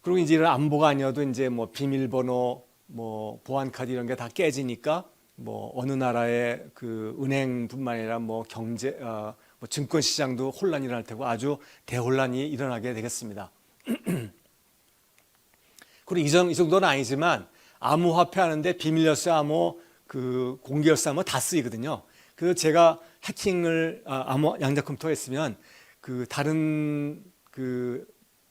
그리고 이제 이런 안보가 아니어도 이제 뭐 비밀번호, 뭐 보안 카드 이런 게 다 깨지니까 뭐 어느 나라의 그 은행뿐만 아니라 뭐 경제, 뭐 증권 시장도 혼란이 일어날 테고 아주 대혼란이 일어나게 되겠습니다. 그리고 이 정도는 아니지만 암호화폐 하는데 비밀열쇠 암호, 그 공개열쇠 암호 다 쓰이거든요. 그래서 제가 해킹을 암호 양자 컴퓨터에 있으면 그 다른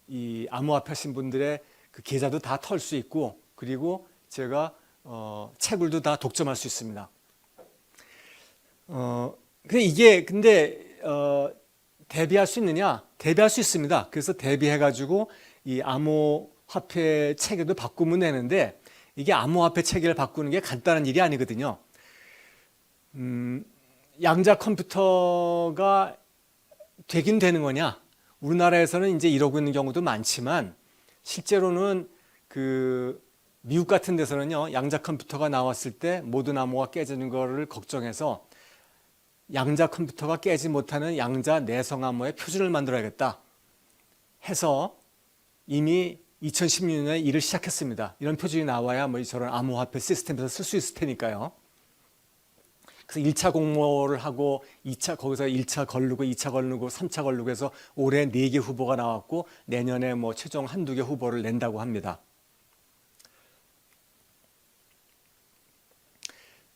이 암호화폐 하신 분들의 그 계좌도 다 털 수 있고 그리고 제가 채굴도 다 독점할 수 있습니다. 근데 대비할 수 있느냐? 대비할 수 있습니다. 그래서 대비해가지고 이 암호화폐 체계도 바꾸면 되는데 이게 암호화폐 체계를 바꾸는 게 간단한 일이 아니거든요. 양자 컴퓨터가 되긴 되는 거냐? 우리나라에서는 이제 이러고 있는 경우도 많지만 실제로는 그 미국 같은 데서는요 양자 컴퓨터가 나왔을 때 모든 암호가 깨지는 거를 걱정해서 양자 컴퓨터가 깨지 못하는 양자 내성 암호의 표준을 만들어야겠다 해서 이미 2016년에 일을 시작했습니다. 이런 표준이 나와야 뭐 저런 암호화폐 시스템에서 쓸 수 있을 테니까요. 그래서 1차 공모를 하고 2차 거기서 1차 걸르고 2차 걸르고 3차 걸르고 해서 올해 4개 후보가 나왔고 내년에 뭐 최종 한두 개 후보를 낸다고 합니다.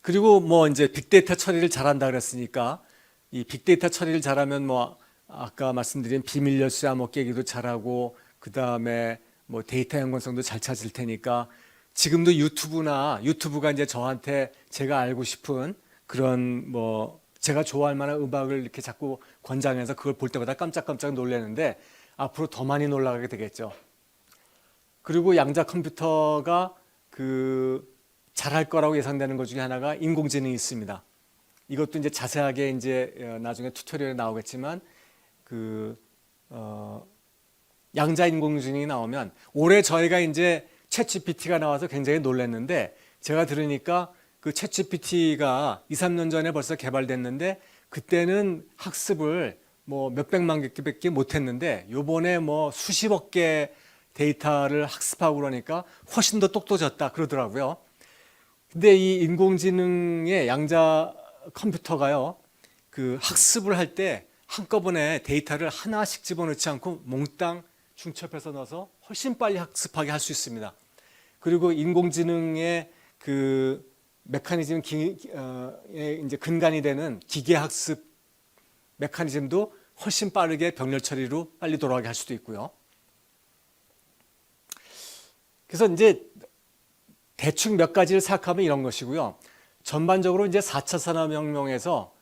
그리고 뭐 이제 빅데이터 처리를 잘한다 그랬으니까 이 빅데이터 처리를 잘하면 뭐 아까 말씀드린 비밀 열쇠 암호 깨기도 잘하고 그다음에 뭐 데이터 연관성도 잘 찾을 테니까 지금도 유튜브가 이제 저한테 제가 알고 싶은 그런 뭐 제가 좋아할 만한 음악을 이렇게 자꾸 권장해서 그걸 볼 때마다 깜짝깜짝 놀라는데 앞으로 더 많이 놀라게 되겠죠. 그리고 양자 컴퓨터가 잘할 거라고 예상되는 것 중에 하나가 인공지능이 있습니다. 이것도 이제 자세하게 이제 나중에 튜토리얼에 나오겠지만 양자 인공지능이 나오면 올해 저희가 이제 챗GPT가 나와서 굉장히 놀랐는데 제가 들으니까 그 챗GPT가 2, 3년 전에 벌써 개발됐는데 그때는 학습을 뭐 몇백만 개밖에 못했는데 요번에 뭐 수십억 개 데이터를 학습하고 그러니까 훨씬 더 똑똑해졌다 그러더라고요. 근데 이 인공지능의 양자 컴퓨터가요, 그 학습을 할 때 한꺼번에 데이터를 하나씩 집어넣지 않고 몽땅 중첩해서 넣어서 훨씬 빨리 학습하게 할 수 있습니다. 그리고 인공지능의 그 메커니즘 이제 근간이 되는 기계 학습 메커니즘도 훨씬 빠르게 병렬 처리로 빨리 돌아가게 할 수도 있고요. 그래서 이제 대충 몇 가지를 생각하면 이런 것이고요. 전반적으로 이제 4차 산업혁명에서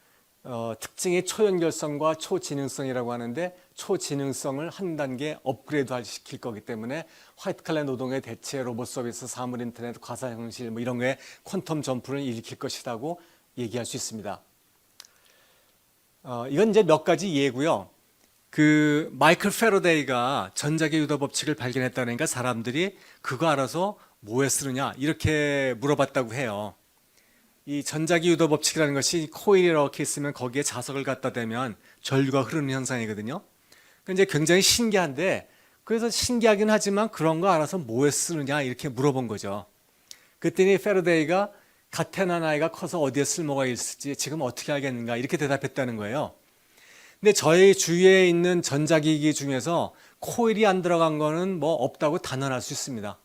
특징이 초연결성과 초지능성이라고 하는데, 초지능성을 한 단계 업그레이드 시킬 거기 때문에 화이트 칼라 노동의 대체, 로봇 서비스, 사물 인터넷, 가상현실 뭐 이런 거에 퀀텀 점프를 일으킬 것이라고 얘기할 수 있습니다. 이건 이제 몇 가지 예고요. 그 마이클 패러데이가 전자기 유도 법칙을 발견했다니까 사람들이 그거 알아서 뭐에 쓰느냐 이렇게 물어봤다고 해요. 이 전자기 유도 법칙이라는 것이 코일이 이렇게 있으면 거기에 자석을 갖다 대면 전류가 흐르는 현상이거든요. 이제 굉장히 신기한데, 그래서 신기하긴 하지만 그런 거 알아서 뭐에 쓰느냐 이렇게 물어본 거죠. 그랬더니 패러데이가 갓 태어난 아이가 커서 어디에 쓸모가 있을지 지금 어떻게 알겠는가 이렇게 대답했다는 거예요. 근데 저희 주위에 있는 전자기기 중에서 코일이 안 들어간 거는 뭐 없다고 단언할 수 있습니다.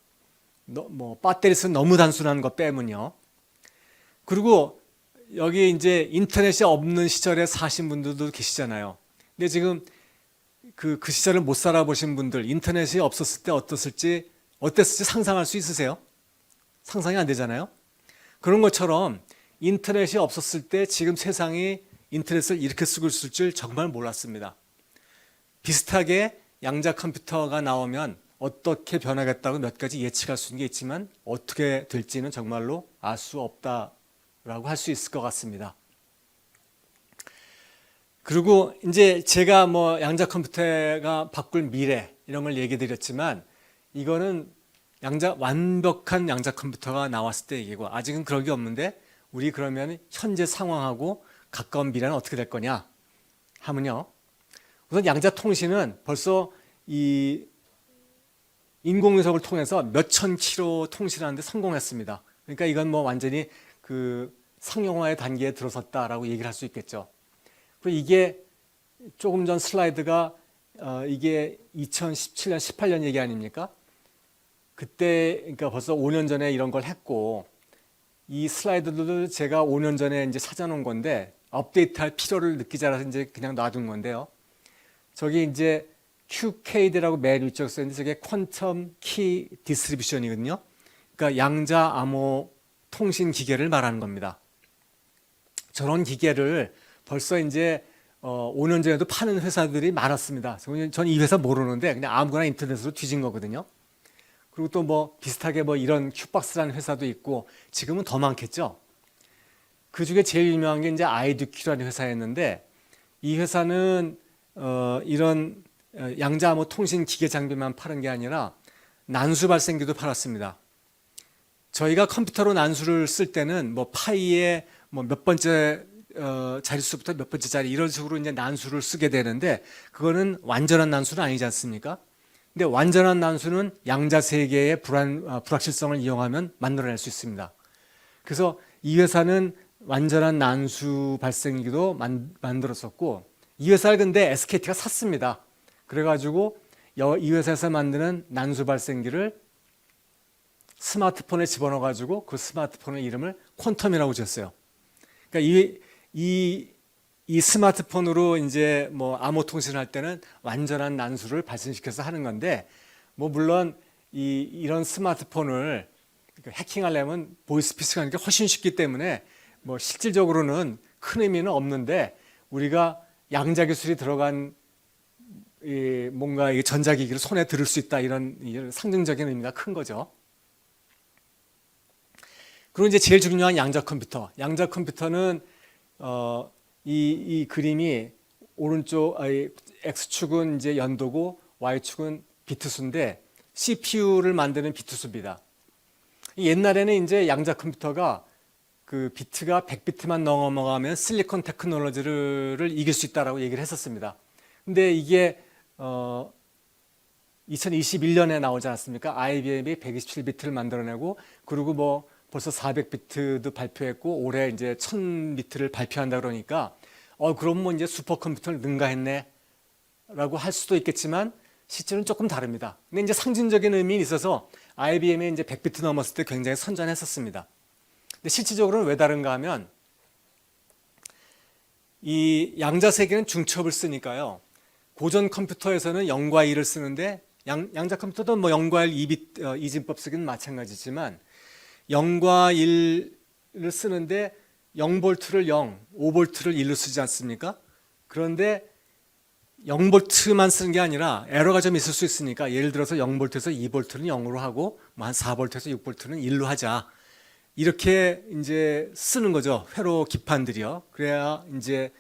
뭐 배터리 쓰는 너무 단순한 거 빼면요. 그리고 여기 이제 인터넷이 없는 시절에 사신 분들도 계시잖아요. 근데 지금 그 시절을 못 살아보신 분들, 인터넷이 없었을 때 어땠을지 상상할 수 있으세요? 상상이 안 되잖아요. 그런 것처럼 인터넷이 없었을 때 지금 세상이 인터넷을 이렇게 쓰고 있을 줄 정말 몰랐습니다. 비슷하게 양자 컴퓨터가 나오면 어떻게 변하겠다고 몇 가지 예측할 수 있는 게 있지만 어떻게 될지는 정말로 알 수 없다라고 할 수 있을 것 같습니다. 그리고 이제 제가 뭐 양자 컴퓨터가 바꿀 미래 이런 걸 얘기 드렸지만, 이거는 완벽한 양자 컴퓨터가 나왔을 때 얘기고, 아직은 그런 게 없는데 우리 그러면 현재 상황하고 가까운 미래는 어떻게 될 거냐 하면요. 우선 양자 통신은 벌써 이 인공위성을 통해서 몇천 킬로 통신하는데 성공했습니다. 그러니까 이건 뭐 완전히 그 상용화의 단계에 들어섰다라고 얘기를 할 수 있겠죠. 그리고 이게 조금 전 슬라이드가 이게 2017년, 18년 얘기 아닙니까? 그때 그러니까 벌써 5년 전에 이런 걸 했고, 이 슬라이드도 제가 5년 전에 이제 찾아놓은 건데 업데이트할 필요를 느끼지 않아서 이제 그냥 놔둔 건데요. 저기 이제 QKD라고 맨 위쪽에 써있는데 저게 퀀텀 키 디스트리뷰션이거든요. 그러니까 양자 암호 통신 기계를 말하는 겁니다. 저런 기계를 벌써 이제 5년 전에도 파는 회사들이 많았습니다. 전 이 회사 모르는데 그냥 아무거나 인터넷으로 뒤진 거거든요. 그리고 또 뭐 비슷하게 뭐 이런 큐박스라는 회사도 있고 지금은 더 많겠죠. 그 중에 제일 유명한 게 이제 아이듀큐라는 회사였는데, 이 회사는 이런 양자 암호 통신 기계 장비만 파는 게 아니라 난수 발생기도 팔았습니다. 저희가 컴퓨터로 난수를 쓸 때는 뭐 파이에 뭐 몇 번째 자릿수부터 몇 번째 자리 이런 식으로 이제 난수를 쓰게 되는데, 그거는 완전한 난수는 아니지 않습니까? 근데 완전한 난수는 양자 세계의 불확실성을 이용하면 만들어낼 수 있습니다. 그래서 이 회사는 완전한 난수 발생기도 만들었었고, 이 회사를 근데 SKT가 샀습니다. 그래가지고 이 회사에서 만드는 난수 발생기를 스마트폰에 집어넣어가지고 그 스마트폰의 이름을 퀀텀이라고 지었어요. 그러니까 이 스마트폰으로 이제 뭐 암호 통신을 할 때는 완전한 난수를 발생시켜서 하는 건데, 뭐 물론 이런 스마트폰을 해킹하려면 보이스피싱하는 게 훨씬 쉽기 때문에 뭐 실질적으로는 큰 의미는 없는데, 우리가 양자 기술이 들어간 뭔가 이 전자기기를 손에 들을 수 있다 이런 상징적인 의미가 큰 거죠. 그리고 이제 제일 중요한 양자 컴퓨터. 양자 컴퓨터는 이 그림이 오른쪽 X축은 이제 연도고 Y축은 비트수인데 CPU를 만드는 비트수입니다. 옛날에는 이제 양자 컴퓨터가 그 비트가 100비트만 넘어가면 실리콘 테크놀로지를 이길 수 있다라고 얘기를 했었습니다. 근데 이게 2021년에 나오지 않았습니까? IBM이 127비트를 만들어내고, 그리고 뭐 벌써 400비트도 발표했고 올해 이제 1000비트를 발표한다 그러니까 그럼 뭐 이제 슈퍼컴퓨터를 능가했네 라고 할 수도 있겠지만 실제로는 조금 다릅니다. 근데 이제 상징적인 의미는 있어서 IBM이 이제 100비트 넘었을 때 굉장히 선전했었습니다. 근데 실질적으로는 왜 다른가 하면, 이 양자 세기는 중첩을 쓰니까요. 고전 컴퓨터에서는 0과 2를 쓰는데 양자 컴퓨터도 뭐 0과 1 이진법 쓰기는 마찬가지지만 0과 1을 쓰는데 0볼트를 0, 5볼트를 1로 쓰지 않습니까? 그런데 0볼트만 쓰는 게 아니라 에러가 좀 있을 수 있으니까 예를 들어서 0볼트에서 2볼트는 0으로 하고 뭐 한 4볼트에서 6볼트는 1로 하자. 이렇게 이제 쓰는 거죠. 회로 기판들이요. 그래야 이제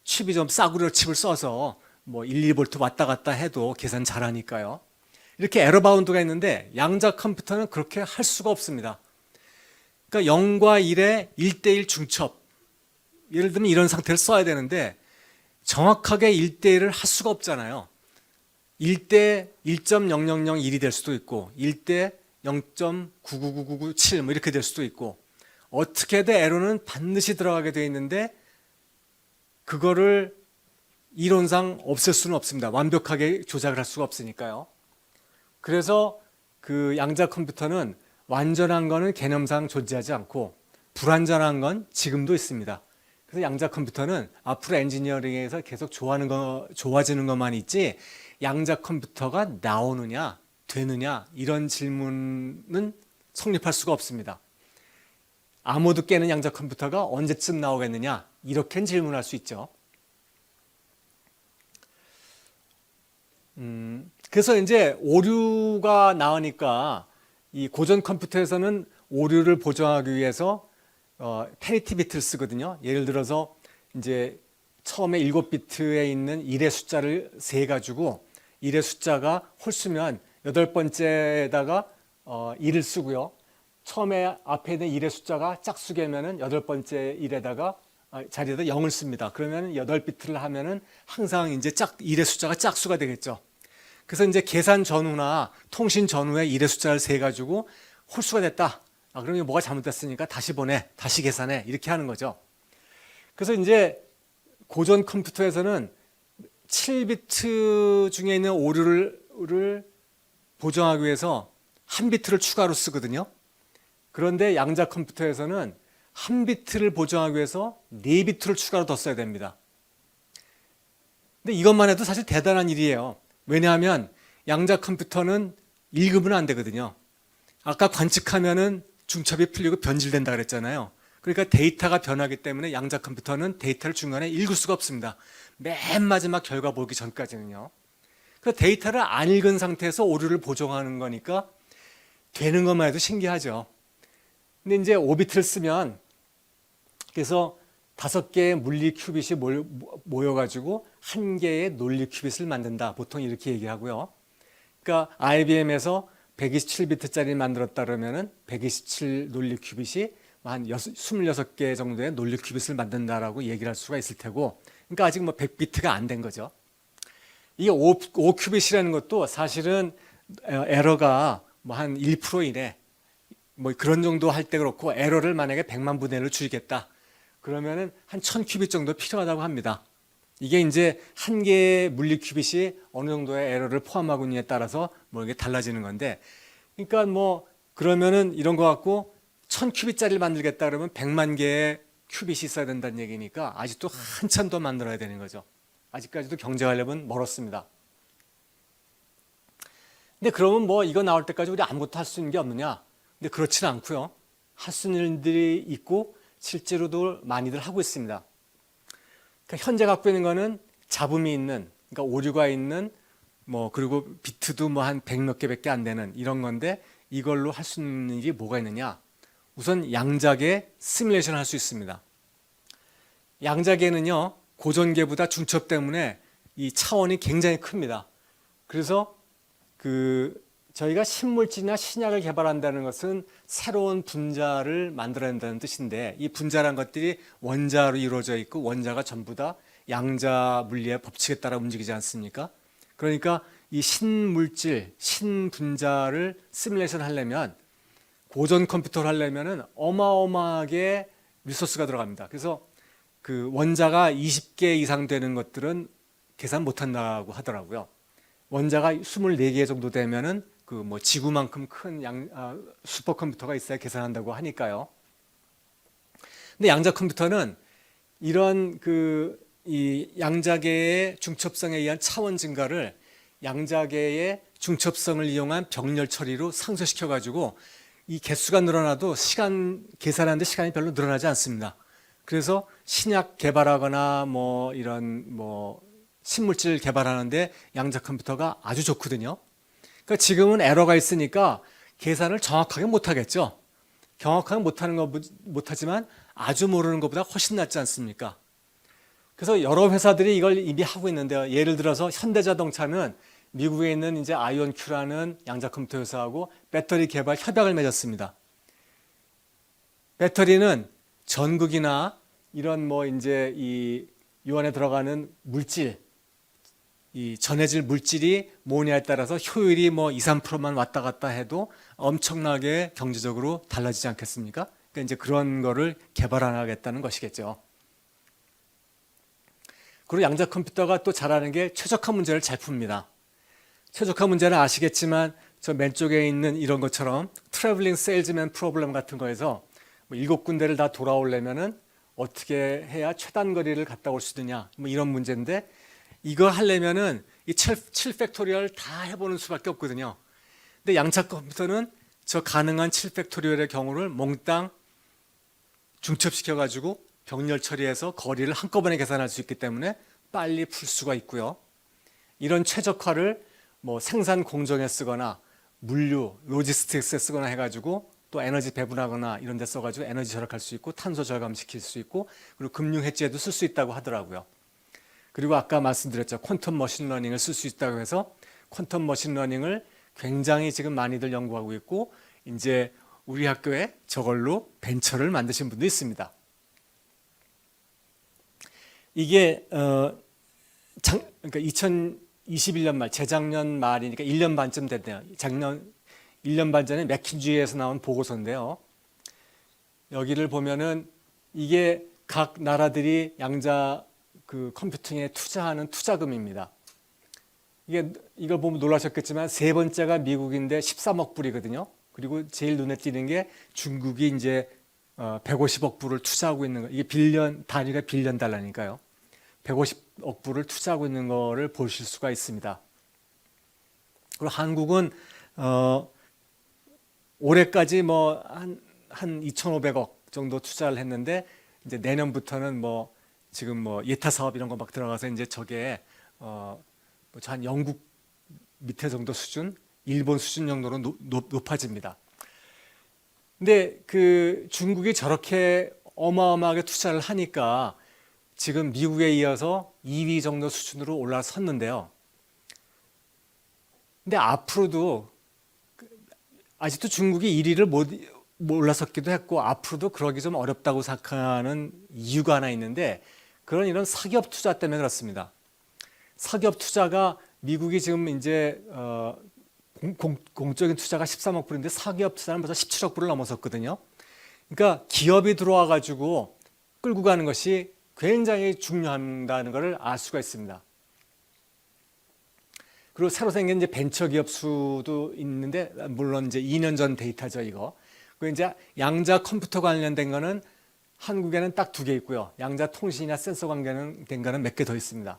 칩이 좀 싸구려 칩을 써서 뭐 1, 2볼트 왔다 갔다 해도 계산 잘하니까요. 이렇게 에러 바운드가 있는데 양자 컴퓨터는 그렇게 할 수가 없습니다. 그러니까 0과 1의 1대1 중첩. 예를 들면 이런 상태를 써야 되는데 정확하게 1대1을 할 수가 없잖아요. 1대 1.0001이 될 수도 있고 1대 0.99997 뭐 이렇게 될 수도 있고 어떻게든 에러는 반드시 들어가게 되어 있는데 그거를 이론상 없앨 수는 없습니다. 완벽하게 조작을 할 수가 없으니까요. 그래서 그 양자 컴퓨터는 완전한 거는 개념상 존재하지 않고 불완전한 건 지금도 있습니다. 그래서 양자 컴퓨터는 앞으로 엔지니어링에서 계속 좋아지는 것만 있지 양자 컴퓨터가 나오느냐 되느냐 이런 질문은 성립할 수가 없습니다. 아무도 깨는 양자 컴퓨터가 언제쯤 나오겠느냐 이렇게 질문할 수 있죠. 그래서 이제 오류가 나오니까 이 고전 컴퓨터에서는 오류를 보정하기 위해서 패리티 비트를 쓰거든요. 예를 들어서 이제 처음에 7비트에 있는 1의 숫자를 세 가지고 1의 숫자가 홀수면 8번째에다가 1을 쓰고요. 처음에 앞에 있는 1의 숫자가 짝수개면은 8번째 1에다가 자리에다 0을 씁니다. 그러면 8비트를 하면은 항상 이제 1의 숫자가 짝수가 되겠죠. 그래서 이제 계산 전후나 통신 전후에 1의 숫자를 세 가지고 홀수가 됐다. 그러면 뭐가 잘못됐으니까 다시 보내, 다시 계산해 이렇게 하는 거죠. 그래서 이제 고전 컴퓨터에서는 7비트 중에 있는 오류를 보정하기 위해서 한 비트를 추가로 쓰거든요. 그런데 양자 컴퓨터에서는 한 비트를 보정하기 위해서 4비트를 추가로 더 써야 됩니다. 근데 이것만 해도 사실 대단한 일이에요. 왜냐하면 양자 컴퓨터는 읽으면 안 되거든요. 아까 관측하면은 중첩이 풀리고 변질된다 그랬잖아요. 그러니까 데이터가 변하기 때문에 양자 컴퓨터는 데이터를 중간에 읽을 수가 없습니다. 맨 마지막 결과 보기 전까지는요. 그 데이터를 안 읽은 상태에서 오류를 보정하는 거니까 되는 것만 해도 신기하죠. 근데 이제 5비트를 쓰면 그래서 5개의 물리 큐빗이 모여가지고 1개의 논리 큐빗을 만든다. 보통 이렇게 얘기하고요. 그러니까 IBM에서 127비트짜리 만들었다 그러면은 127 논리 큐빗이 한 26개 정도의 논리 큐빗을 만든다라고 얘기를 할 수가 있을 테고, 그러니까 아직 뭐 100비트가 안 된 거죠. 이게 5큐빗이라는 것도 사실은 에러가 뭐 한 1% 이내 뭐 그런 정도 할 때 그렇고, 에러를 만약에 100만 분의 1로 줄이겠다 그러면은 한 1000큐빗 정도 필요하다고 합니다. 이게 이제 한 개의 물리 큐빗이 어느 정도의 에러를 포함하고 있느냐에 따라서 뭐 이게 달라지는 건데, 그러니까 뭐 그러면은 이런 거 갖고 1000큐빗짜리를 만들겠다 그러면 100만 개의 큐빗이 있어야 된다는 얘기니까 아직도 한참 더 만들어야 되는 거죠. 아직까지도 경제활력은 멀었습니다. 근데 그러면 뭐 이거 나올 때까지 우리 아무것도 할 수 있는 게 없느냐? 근데 그렇지는 않고요. 할 수 있는 일들이 있고 실제로도 많이들 하고 있습니다. 그러니까 현재 갖고 있는 거는 잡음이 있는, 그러니까 오류가 있는, 뭐 그리고 비트도 뭐 한 100 몇 개밖에 안 되는 이런 건데, 이걸로 할 수 있는 일이 뭐가 있느냐? 우선 양자계 시뮬레이션 할 수 있습니다. 양자계는요, 고전계보다 중첩 때문에 이 차원이 굉장히 큽니다. 그래서 저희가 신물질이나 신약을 개발한다는 것은 새로운 분자를 만들어낸다는 뜻인데, 이 분자란 것들이 원자로 이루어져 있고 원자가 전부 다 양자 물리의 법칙에 따라 움직이지 않습니까? 그러니까 이 신물질, 신분자를 시뮬레이션 하려면, 고전 컴퓨터를 하려면은 어마어마하게 리소스가 들어갑니다. 그래서 그 원자가 20개 이상 되는 것들은 계산 못한다고 하더라고요. 원자가 24개 정도 되면은 그 뭐 지구만큼 큰 슈퍼컴퓨터가 있어야 계산한다고 하니까요. 근데 양자 컴퓨터는 이런 이 양자계의 중첩성에 의한 차원 증가를 양자계의 중첩성을 이용한 병렬 처리로 상쇄시켜 가지고 이 개수가 늘어나도 시간 계산하는데 시간이 별로 늘어나지 않습니다. 그래서 신약 개발하거나 뭐 이런 뭐 신물질 개발하는데 양자 컴퓨터가 아주 좋거든요. 그러니까 지금은 에러가 있으니까 계산을 정확하게 못 하겠죠. 정확하게 못하지만 아주 모르는 것보다 훨씬 낫지 않습니까? 그래서 여러 회사들이 이걸 이미 하고 있는데요. 예를 들어서 현대자동차는 미국에 있는 이제 아이온큐라는 양자 컴퓨터 회사하고 배터리 개발 협약을 맺었습니다. 배터리는 전극이나 이런 뭐 이제 요 안에 들어가는 물질, 이 전해질 물질이 뭐냐에 따라서 효율이 뭐 2, 3%만 왔다 갔다 해도 엄청나게 경제적으로 달라지지 않겠습니까? 그러니까 이제 그런 거를 개발하겠다는 것이겠죠. 그리고 양자 컴퓨터가 또 잘하는 게 최적화 문제를 잘 풉니다. 최적화 문제는 아시겠지만 저 맨쪽에 있는 이런 것처럼 트래블링 세일즈맨 프로블럼 같은 거에서 뭐 7군데를 다 돌아오려면은 어떻게 해야 최단 거리를 갔다 올 수 있느냐 뭐 이런 문제인데 이거 하려면은 이 7팩토리얼 다 해보는 수밖에 없거든요. 근데 양자 컴퓨터는 저 가능한 7팩토리얼의 경우를 몽땅 중첩시켜 가지고 병렬 처리해서 거리를 한꺼번에 계산할 수 있기 때문에 빨리 풀 수가 있고요. 이런 최적화를 뭐 생산 공정에 쓰거나 물류, 로지스틱스에 쓰거나 해가지고 또 에너지 배분하거나 이런 데 써가지고 에너지 절약할 수 있고 탄소 절감시킬 수 있고 그리고 금융 해지에도 쓸 수 있다고 하더라고요. 그리고 아까 말씀드렸죠. 퀀텀 머신러닝을 쓸 수 있다고 해서 퀀텀 머신러닝을 굉장히 지금 많이들 연구하고 있고 이제 우리 학교에 저걸로 벤처를 만드신 분도 있습니다. 이게 그러니까 2021년 말, 재작년 말이니까 1년 반쯤 됐네요. 작년 1년 반 전에 맥킨지에서 나온 보고서인데요. 여기를 보면은 이게 각 나라들이 양자 컴퓨팅에 투자하는 투자금입니다. 이걸 보면 놀라셨겠지만 세 번째가 미국인데 13억 불이거든요. 그리고 제일 눈에 띄는 게 중국이 이제 150억 불을 투자하고 있는 거. 이게 빌리언 단위가 빌리언 달러니까요. 150억 불을 투자하고 있는 거를 보실 수가 있습니다. 그리고 한국은 올해까지 뭐 한 2,500억 정도 투자를 했는데 이제 내년부터는 뭐 지금 뭐 예타 사업 이런 거 막 들어가서 이제 저게 한 영국 밑에 정도 수준, 일본 수준 정도로 높아집니다. 근데 중국이 저렇게 어마어마하게 투자를 하니까 지금 미국에 이어서 2위 정도 수준으로 올라섰는데요. 근데 앞으로도 아직도 중국이 1위를 못 올라섰기도 했고 앞으로도 그러기 좀 어렵다고 생각하는 이유가 하나 있는데 그런 이런 사기업 투자 때문에 그렇습니다. 사기업 투자가 미국이 지금 이제 공적인 투자가 13억 불인데 사기업 투자는 벌써 17억 불을 넘어섰거든요. 그러니까 기업이 들어와 가지고 끌고 가는 것이 굉장히 중요하다는 것을 알 수가 있습니다. 그리고 새로 생긴 이제 벤처 기업 수도 있는데 물론 이제 2년 전 데이터죠 이거. 그 이제 양자 컴퓨터 관련된 거는 한국에는 딱 2개 있고요. 양자 통신이나 센서 관련된 거는 몇 개 더 있습니다.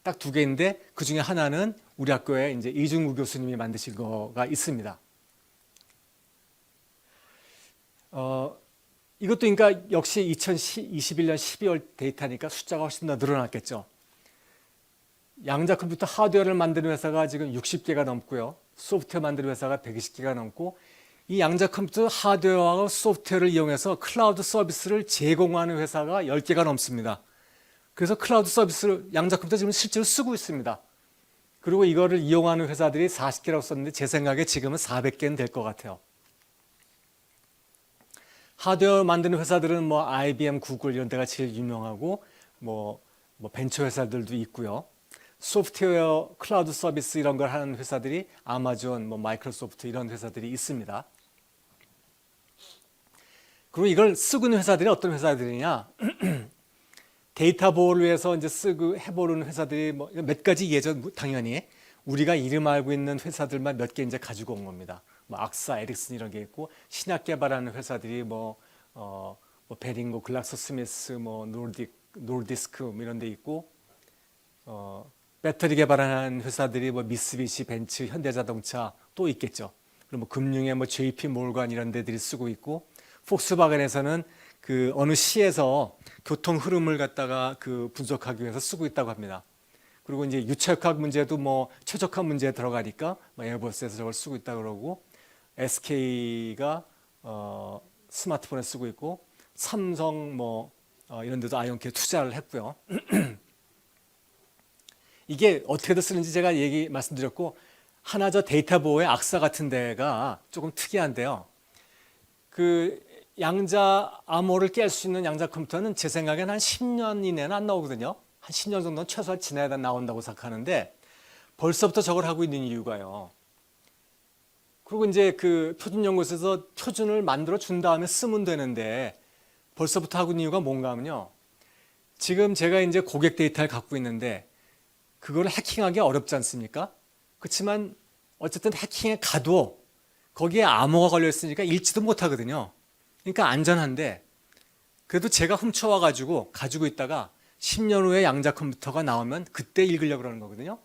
딱 2개인데 그 중에 하나는 우리 학교에 이제 이중구 교수님이 만드신 거가 있습니다. 이것도 그러니까 역시 2021년 12월 데이터니까 숫자가 훨씬 더 늘어났겠죠. 양자 컴퓨터 하드웨어를 만드는 회사가 지금 60개가 넘고요. 소프트웨어 만드는 회사가 120개가 넘고 이 양자 컴퓨터 하드웨어와 소프트웨어를 이용해서 클라우드 서비스를 제공하는 회사가 10개가 넘습니다. 그래서 클라우드 서비스를 양자 컴퓨터 지금 실제로 쓰고 있습니다. 그리고 이거를 이용하는 회사들이 40개라고 썼는데 제 생각에 지금은 400개는 될 것 같아요. 하드웨어 만드는 회사들은 뭐 IBM, 구글 이런 데가 제일 유명하고 뭐 벤처 회사들도 있고요. 소프트웨어, 클라우드 서비스 이런 걸 하는 회사들이 아마존, 뭐 마이크로소프트 이런 회사들이 있습니다. 그리고 이걸 쓰고 있는 회사들이 어떤 회사들이냐? 데이터 보호를 위해서 이제 쓰고 해보는 회사들이 뭐 몇 가지 예전 당연히 우리가 이름 알고 있는 회사들만 몇 개 이제 가지고 온 겁니다. 뭐 악사, 에릭슨 이런 게 있고 신약 개발하는 회사들이 뭐 베링고, 글락소스미스, 뭐 노르딕 노르디스크 뭐 이런 데 있고, 배터리 개발하는 회사들이 뭐 미쓰비시, 벤츠, 현대자동차 또 있겠죠. 그리고 뭐 금융의 뭐 JP 몰간 이런 데들이 쓰고 있고, 폭스바겐에서는 그 어느 시에서 교통 흐름을 갖다가 그 분석하기 위해서 쓰고 있다고 합니다. 그리고 이제 유착학 문제도 뭐 최적화 문제에 들어가니까 뭐 에어버스에서 저걸 쓰고 있다 그러고, SK가 스마트폰에 쓰고 있고, 삼성 뭐 이런 데도 아이온키에 투자를 했고요. 이게 어떻게들 쓰는지 제가 말씀드렸고, 하나 저 데이터 보호의 악사 같은 데가 조금 특이한데요. 그 양자 암호를 깰 수 있는 양자 컴퓨터는 제 생각에는 한 10년 이내는 안 나오거든요. 한 10년 정도는 최소한 지나야 나온다고 생각하는데, 벌써부터 저걸 하고 있는 이유가요. 그리고 이제 그 표준연구소에서 표준을 만들어 준 다음에 쓰면 되는데, 벌써부터 하고 있는 이유가 뭔가 하면요. 지금 제가 이제 고객 데이터를 갖고 있는데, 그걸 해킹하기 어렵지 않습니까? 그렇지만 어쨌든 해킹에 가도 거기에 암호가 걸려 있으니까 읽지도 못하거든요. 그러니까 안전한데, 그래도 제가 훔쳐와 가지고 있다가 10년 후에 양자 컴퓨터가 나오면 그때 읽으려고 그러는 거거든요.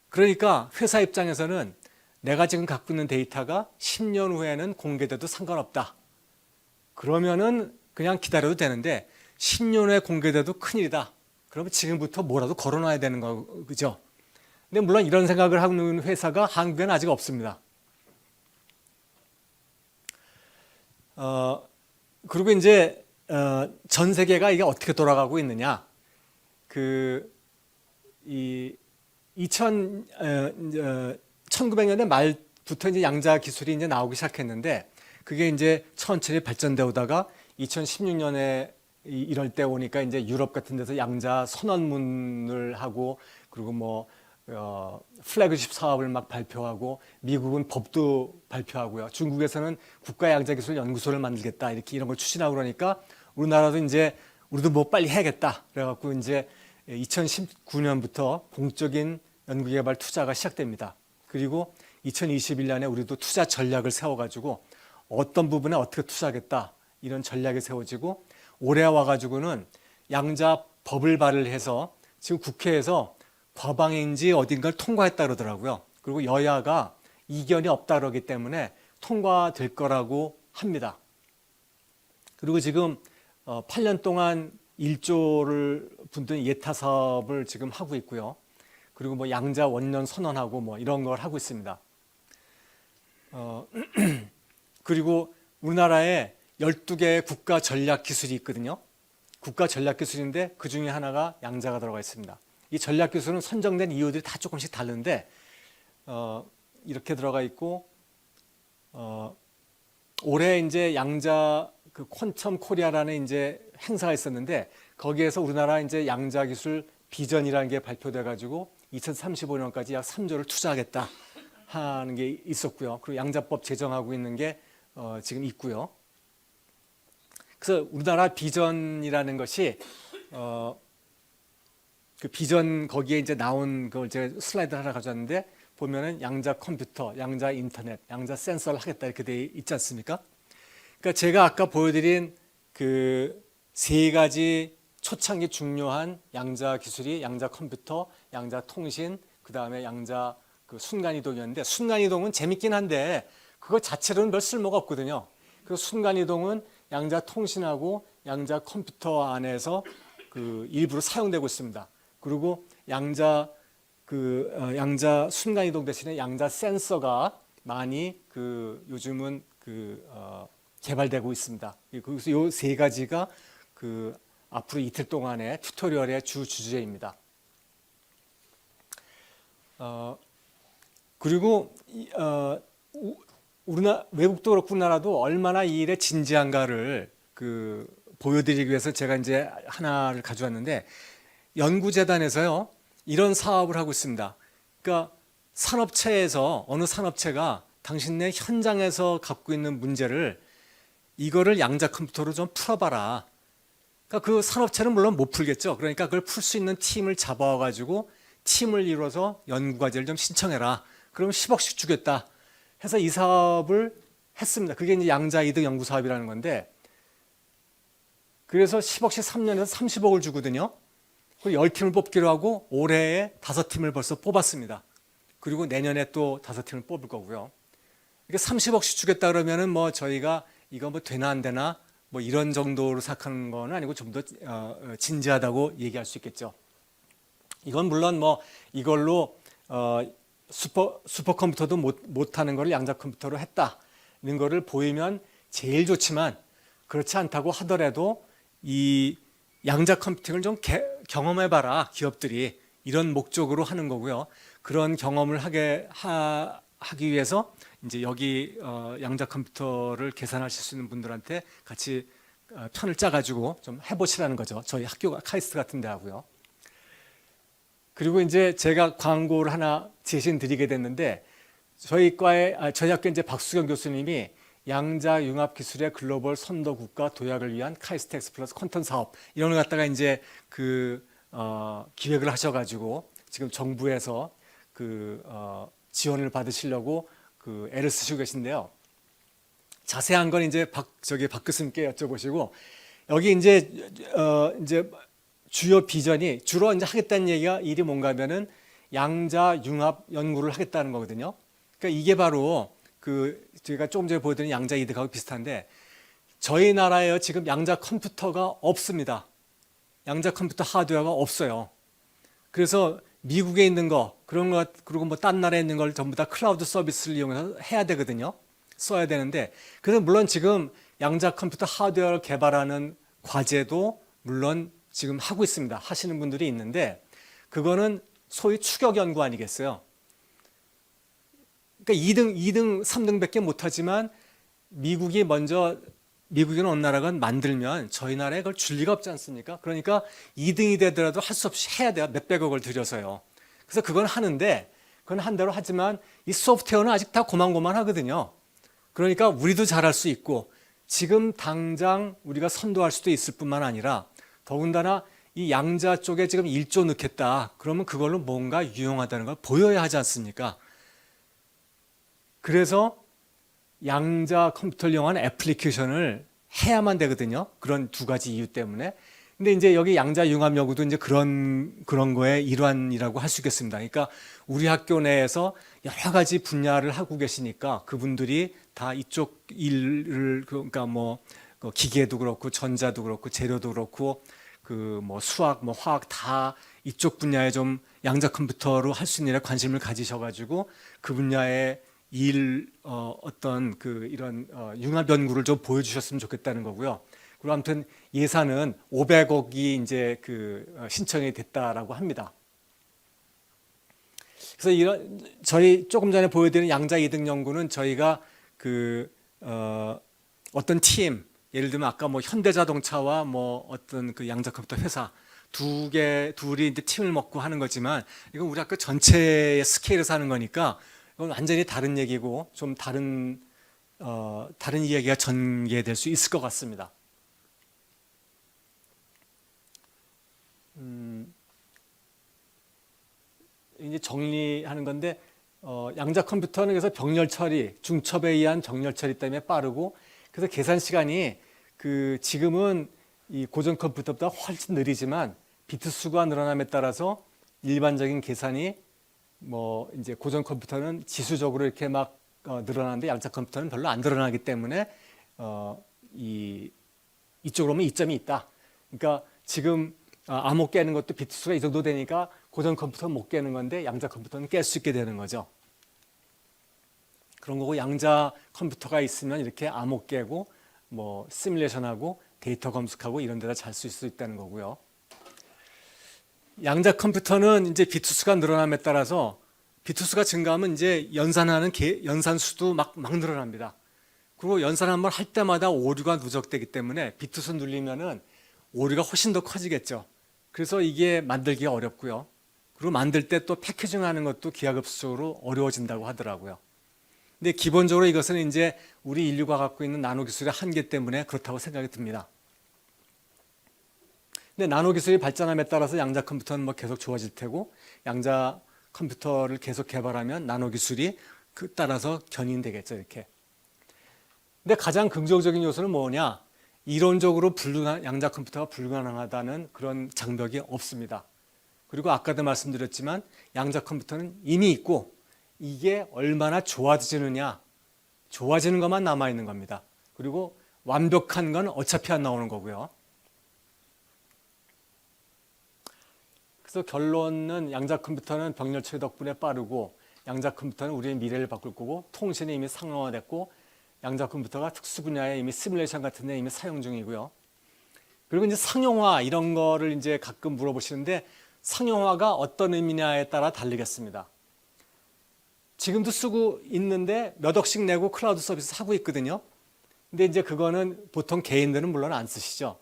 그러니까 회사 입장에서는 내가 지금 갖고 있는 데이터가 10년 후에는 공개돼도 상관없다. 그러면은 그냥 기다려도 되는데, 10년 후에 공개돼도 큰일이다. 그러면 지금부터 뭐라도 걸어놔야 되는 거죠. 근데 물론 이런 생각을 하고 있는 회사가 한국에는 아직 없습니다. 그리고 이제 전 세계가 이게 어떻게 돌아가고 있느냐? 이 1900년대 말부터 이제 양자 기술이 이제 나오기 시작했는데, 그게 이제 천천히 발전되어 오다가 2016년에 이럴 때 오니까 이제 유럽 같은 데서 양자 선언문을 하고, 그리고 뭐 플래그십 사업을 막 발표하고, 미국은 법도 발표하고요. 중국에서는 국가 양자 기술 연구소를 만들겠다, 이렇게 이런 걸 추진하고 그러니까 우리나라도 이제 우리도 뭐 빨리 해야겠다 그래갖고 이제 2019년부터 공적인 연구개발 투자가 시작됩니다. 그리고 2021년에 우리도 투자 전략을 세워가지고 어떤 부분에 어떻게 투자하겠다, 이런 전략이 세워지고, 올해 와가지고는 양자 법을 발의해서 지금 국회에서 과방인지 어딘가를 통과했다 그러더라고요. 그리고 여야가 이견이 없다 그러기 때문에 통과될 거라고 합니다. 그리고 지금 8년 동안 1조를 붓는 예타 사업을 지금 하고 있고요. 그리고 뭐 양자 원년 선언하고 뭐 이런 걸 하고 있습니다. 그리고 우리나라에 12개의 국가 전략 기술이 있거든요. 국가 전략 기술인데 그 중에 하나가 양자가 들어가 있습니다. 이 전략 기술은 선정된 이유들이 다 조금씩 다른데, 이렇게 들어가 있고, 올해 이제 양자 그 퀀텀 코리아라는 이제 행사가 있었는데, 거기에서 우리나라 이제 양자 기술 비전이라는 게 발표돼 가지고 2035년까지 약 3조를 투자하겠다 하는 게 있었고요. 그리고 양자법 제정하고 있는 게 지금 있고요. 그래서 우리나라 비전이라는 것이 그 비전 거기에 이제 나온 걸 제가 슬라이드 하나 가져왔는데, 보면은 양자 컴퓨터, 양자 인터넷, 양자 센서를 하겠다 이렇게 돼 있지 않습니까? 그러니까 제가 아까 보여드린 그 세 가지 초창기 중요한 양자 기술이 양자 컴퓨터, 양자 통신, 그 다음에 양자 그 순간 이동이었는데, 순간 이동은 재밌긴 한데 그거 자체로는 별 쓸모가 없거든요. 그 순간 이동은 양자 통신하고 양자 컴퓨터 안에서 그 일부러 사용되고 있습니다. 그리고 양자 양자 순간 이동 대신에 양자 센서가 많이 그 요즘은 개발되고 있습니다. 그래서 이 세 가지가 그 앞으로 이틀 동안의 튜토리얼의 주제입니다. 그리고 우리나라 외국도 그렇고 우리나라도 얼마나 이 일에 진지한가를 보여드리기 위해서 제가 이제 하나를 가져왔는데, 연구재단에서요 이런 사업을 하고 있습니다. 그러니까 산업체에서 어느 산업체가 당신네 현장에서 갖고 있는 문제를 이거를 양자 컴퓨터로 좀 풀어봐라. 그러니까 그 산업체는 물론 못 풀겠죠. 그러니까 그걸 풀 수 있는 팀을 잡아와가지고 팀을 이뤄서 연구과제를 좀 신청해라. 그러면 10억씩 주겠다 해서 이 사업을 했습니다. 그게 이제 양자 이득 연구 사업이라는 건데, 그래서 10억씩 3년에서 30억을 주거든요. 그리고 10팀을 뽑기로 하고 올해에 5팀을 벌써 뽑았습니다. 그리고 내년에 또 5팀을 뽑을 거고요. 이게 30억씩 주겠다 그러면은 뭐 저희가 이거 뭐 되나 안 되나 뭐 이런 정도로 생각하는 건 아니고 좀 더 진지하다고 얘기할 수 있겠죠. 이건 물론 뭐 이걸로 슈퍼컴퓨터도 못하는 거를 양자 컴퓨터로 했다는 거를 보이면 제일 좋지만 그렇지 않다고 하더라도 이 양자 컴퓨팅을 좀 경험해봐라 기업들이 이런 목적으로 하는 거고요. 그런 경험을 하기 위해서 이제 여기 양자 컴퓨터를 계산하실 수 있는 분들한테 같이 편을 짜가지고 좀 해보시라는 거죠. 저희 학교가 카이스트 같은 데 하고요. 그리고 이제 제가 광고를 하나 제시드리게 됐는데 저희 학교 이제 박수경 교수님이 양자 융합 기술의 글로벌 선도 국가 도약을 위한 카이스트 X 플러스 퀀텀 사업 이런 걸 갖다가 이제 기획을 하셔가지고 지금 정부에서 지원을 받으시려고 애를 쓰시고 계신데요. 자세한 건 이제 박 교수님께 여쭤보시고 여기 이제 주요 비전이 주로 이제 하겠다는 일이 뭔가 하면은 양자 융합 연구를 하겠다는 거거든요. 그러니까 이게 바로 제가 조금 전에 보여드린 양자 이득하고 비슷한데 저희 나라에 지금 양자 컴퓨터가 없습니다. 양자 컴퓨터 하드웨어가 없어요. 그래서 미국에 있는 거 그런 거 그리고 뭐 딴 나라에 있는 걸 전부 다 클라우드 서비스를 이용해서 해야 되거든요. 써야 되는데 그래서 물론 지금 양자 컴퓨터 하드웨어를 개발하는 과제도 물론 지금 하고 있습니다. 하시는 분들이 있는데 그거는 소위 추격 연구 아니겠어요? 그러니까 2등, 3등밖에 못하지만 미국이나 어느 나라가 만들면 저희 나라에 그걸 줄 리가 없지 않습니까? 그러니까 2등이 되더라도 할 수 없이 해야 돼요. 몇백억을 들여서요. 그래서 그건 하는데 그건 한 대로 하지만 이 소프트웨어는 아직 다 고만고만하거든요. 그러니까 우리도 잘할 수 있고 지금 당장 우리가 선도할 수도 있을 뿐만 아니라 더군다나 이 양자 쪽에 지금 1조 넣겠다. 그러면 그걸로 뭔가 유용하다는 걸 보여야 하지 않습니까? 그래서 양자 컴퓨터를 이용한 애플리케이션을 해야만 되거든요. 그런 두 가지 이유 때문에. 근데 이제 여기 양자 융합 연구도 이제 그런 거의 일환이라고 할 수 있겠습니다. 그러니까 우리 학교 내에서 여러 가지 분야를 하고 계시니까 그분들이 다 이쪽 일을 그러니까 뭐 기계도 그렇고 전자도 그렇고 재료도 그렇고 뭐 수학 뭐 화학 다 이쪽 분야에 좀 양자 컴퓨터로 할 수 있는 일에 관심을 가지셔가지고 그 분야의 어떤 이런 융합 연구를 좀 보여주셨으면 좋겠다는 거고요. 그리고 아무튼 예산은 500억이 이제 신청이 됐다라고 합니다. 그래서 저희 조금 전에 보여드린 양자 이득 연구는 저희가 어떤 팀 예를 들면 아까 뭐 현대자동차와 뭐 어떤 양자 컴퓨터 회사 둘이 이제 팀을 먹고 하는 거지만 이건 우리 학교 전체의 스케일에서 하는 거니까 이건 완전히 다른 얘기고 좀 다른 이야기가 전개될 수 있을 것 같습니다. 이제 정리하는 건데 양자 컴퓨터는 그래서 병렬 처리, 중첩에 의한 병렬 처리 때문에 빠르고 그래서 계산 시간이 지금은 이 고전 컴퓨터보다 훨씬 느리지만 비트 수가 늘어남에 따라서 일반적인 계산이 뭐 이제 고전 컴퓨터는 지수적으로 이렇게 막 늘어나는데 양자 컴퓨터는 별로 안 늘어나기 때문에 이쪽으로 오면 이점이 있다. 그러니까 지금 암호 깨는 것도 비트 수가 이 정도 되니까 고전 컴퓨터는 못 깨는 건데 양자 컴퓨터는 깰 수 있게 되는 거죠. 그런 거고 양자 컴퓨터가 있으면 이렇게 암호 깨고 뭐 시뮬레이션하고 데이터 검색하고 이런 데다 잘 쓸 수 있다는 거고요. 양자 컴퓨터는 이제 비트 수가 늘어남에 따라서 비트 수가 증가하면 이제 연산 수도 막 늘어납니다. 그리고 연산 한 번 할 때마다 오류가 누적되기 때문에 비트 수 늘리면은 오류가 훨씬 더 커지겠죠. 그래서 이게 만들기가 어렵고요. 그리고 만들 때 또 패키징하는 것도 기하급수적으로 어려워진다고 하더라고요. 근데 기본적으로 이것은 이제 우리 인류가 갖고 있는 나노 기술의 한계 때문에 그렇다고 생각이 듭니다. 근데 나노 기술이 발전함에 따라서 양자 컴퓨터는 뭐 계속 좋아질 테고 양자 컴퓨터를 계속 개발하면 나노 기술이 따라서 견인되겠죠, 이렇게. 근데 가장 긍정적인 요소는 뭐냐? 이론적으로 양자 컴퓨터가 불가능하다는 그런 장벽이 없습니다. 그리고 아까도 말씀드렸지만 양자 컴퓨터는 이미 있고 이게 얼마나 좋아지느냐, 좋아지는 것만 남아있는 겁니다. 그리고 완벽한 건 어차피 안 나오는 거고요. 그래서 결론은 양자 컴퓨터는 병렬 처리 덕분에 빠르고 양자 컴퓨터는 우리의 미래를 바꿀 거고 통신이 이미 상용화됐고 양자 컴퓨터가 특수 분야에 이미 시뮬레이션 같은 데 이미 사용 중이고요. 그리고 이제 상용화 이런 거를 이제 가끔 물어보시는데 상용화가 어떤 의미냐에 따라 다르겠습니다. 지금도 쓰고 있는데 몇 억씩 내고 클라우드 서비스 하고 있거든요. 근데 이제 그거는 보통 개인들은 물론 안 쓰시죠.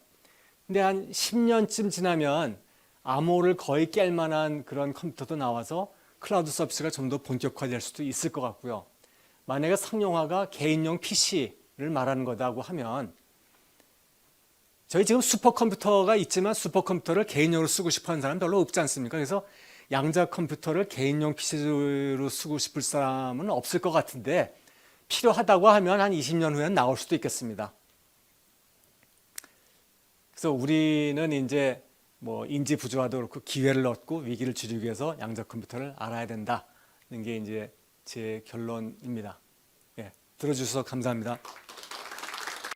근데 한 10년쯤 지나면 암호를 거의 깰 만한 그런 컴퓨터도 나와서 클라우드 서비스가 좀 더 본격화될 수도 있을 것 같고요. 만약에 상용화가 개인용 PC를 말하는 거다고 하면 저희 지금 슈퍼컴퓨터가 있지만 슈퍼컴퓨터를 개인용으로 쓰고 싶어 하는 사람 별로 없지 않습니까? 그래서 양자 컴퓨터를 개인용 PC로 쓰고 싶을 사람은 없을 것 같은데 필요하다고 하면 한 20년 후에는 나올 수도 있겠습니다. 그래서 우리는 이제 뭐 인지 부조화도 그렇고 기회를 얻고 위기를 줄이기 위해서 양자 컴퓨터를 알아야 된다는 게 이제 제 결론입니다. 예, 들어주셔서 감사합니다.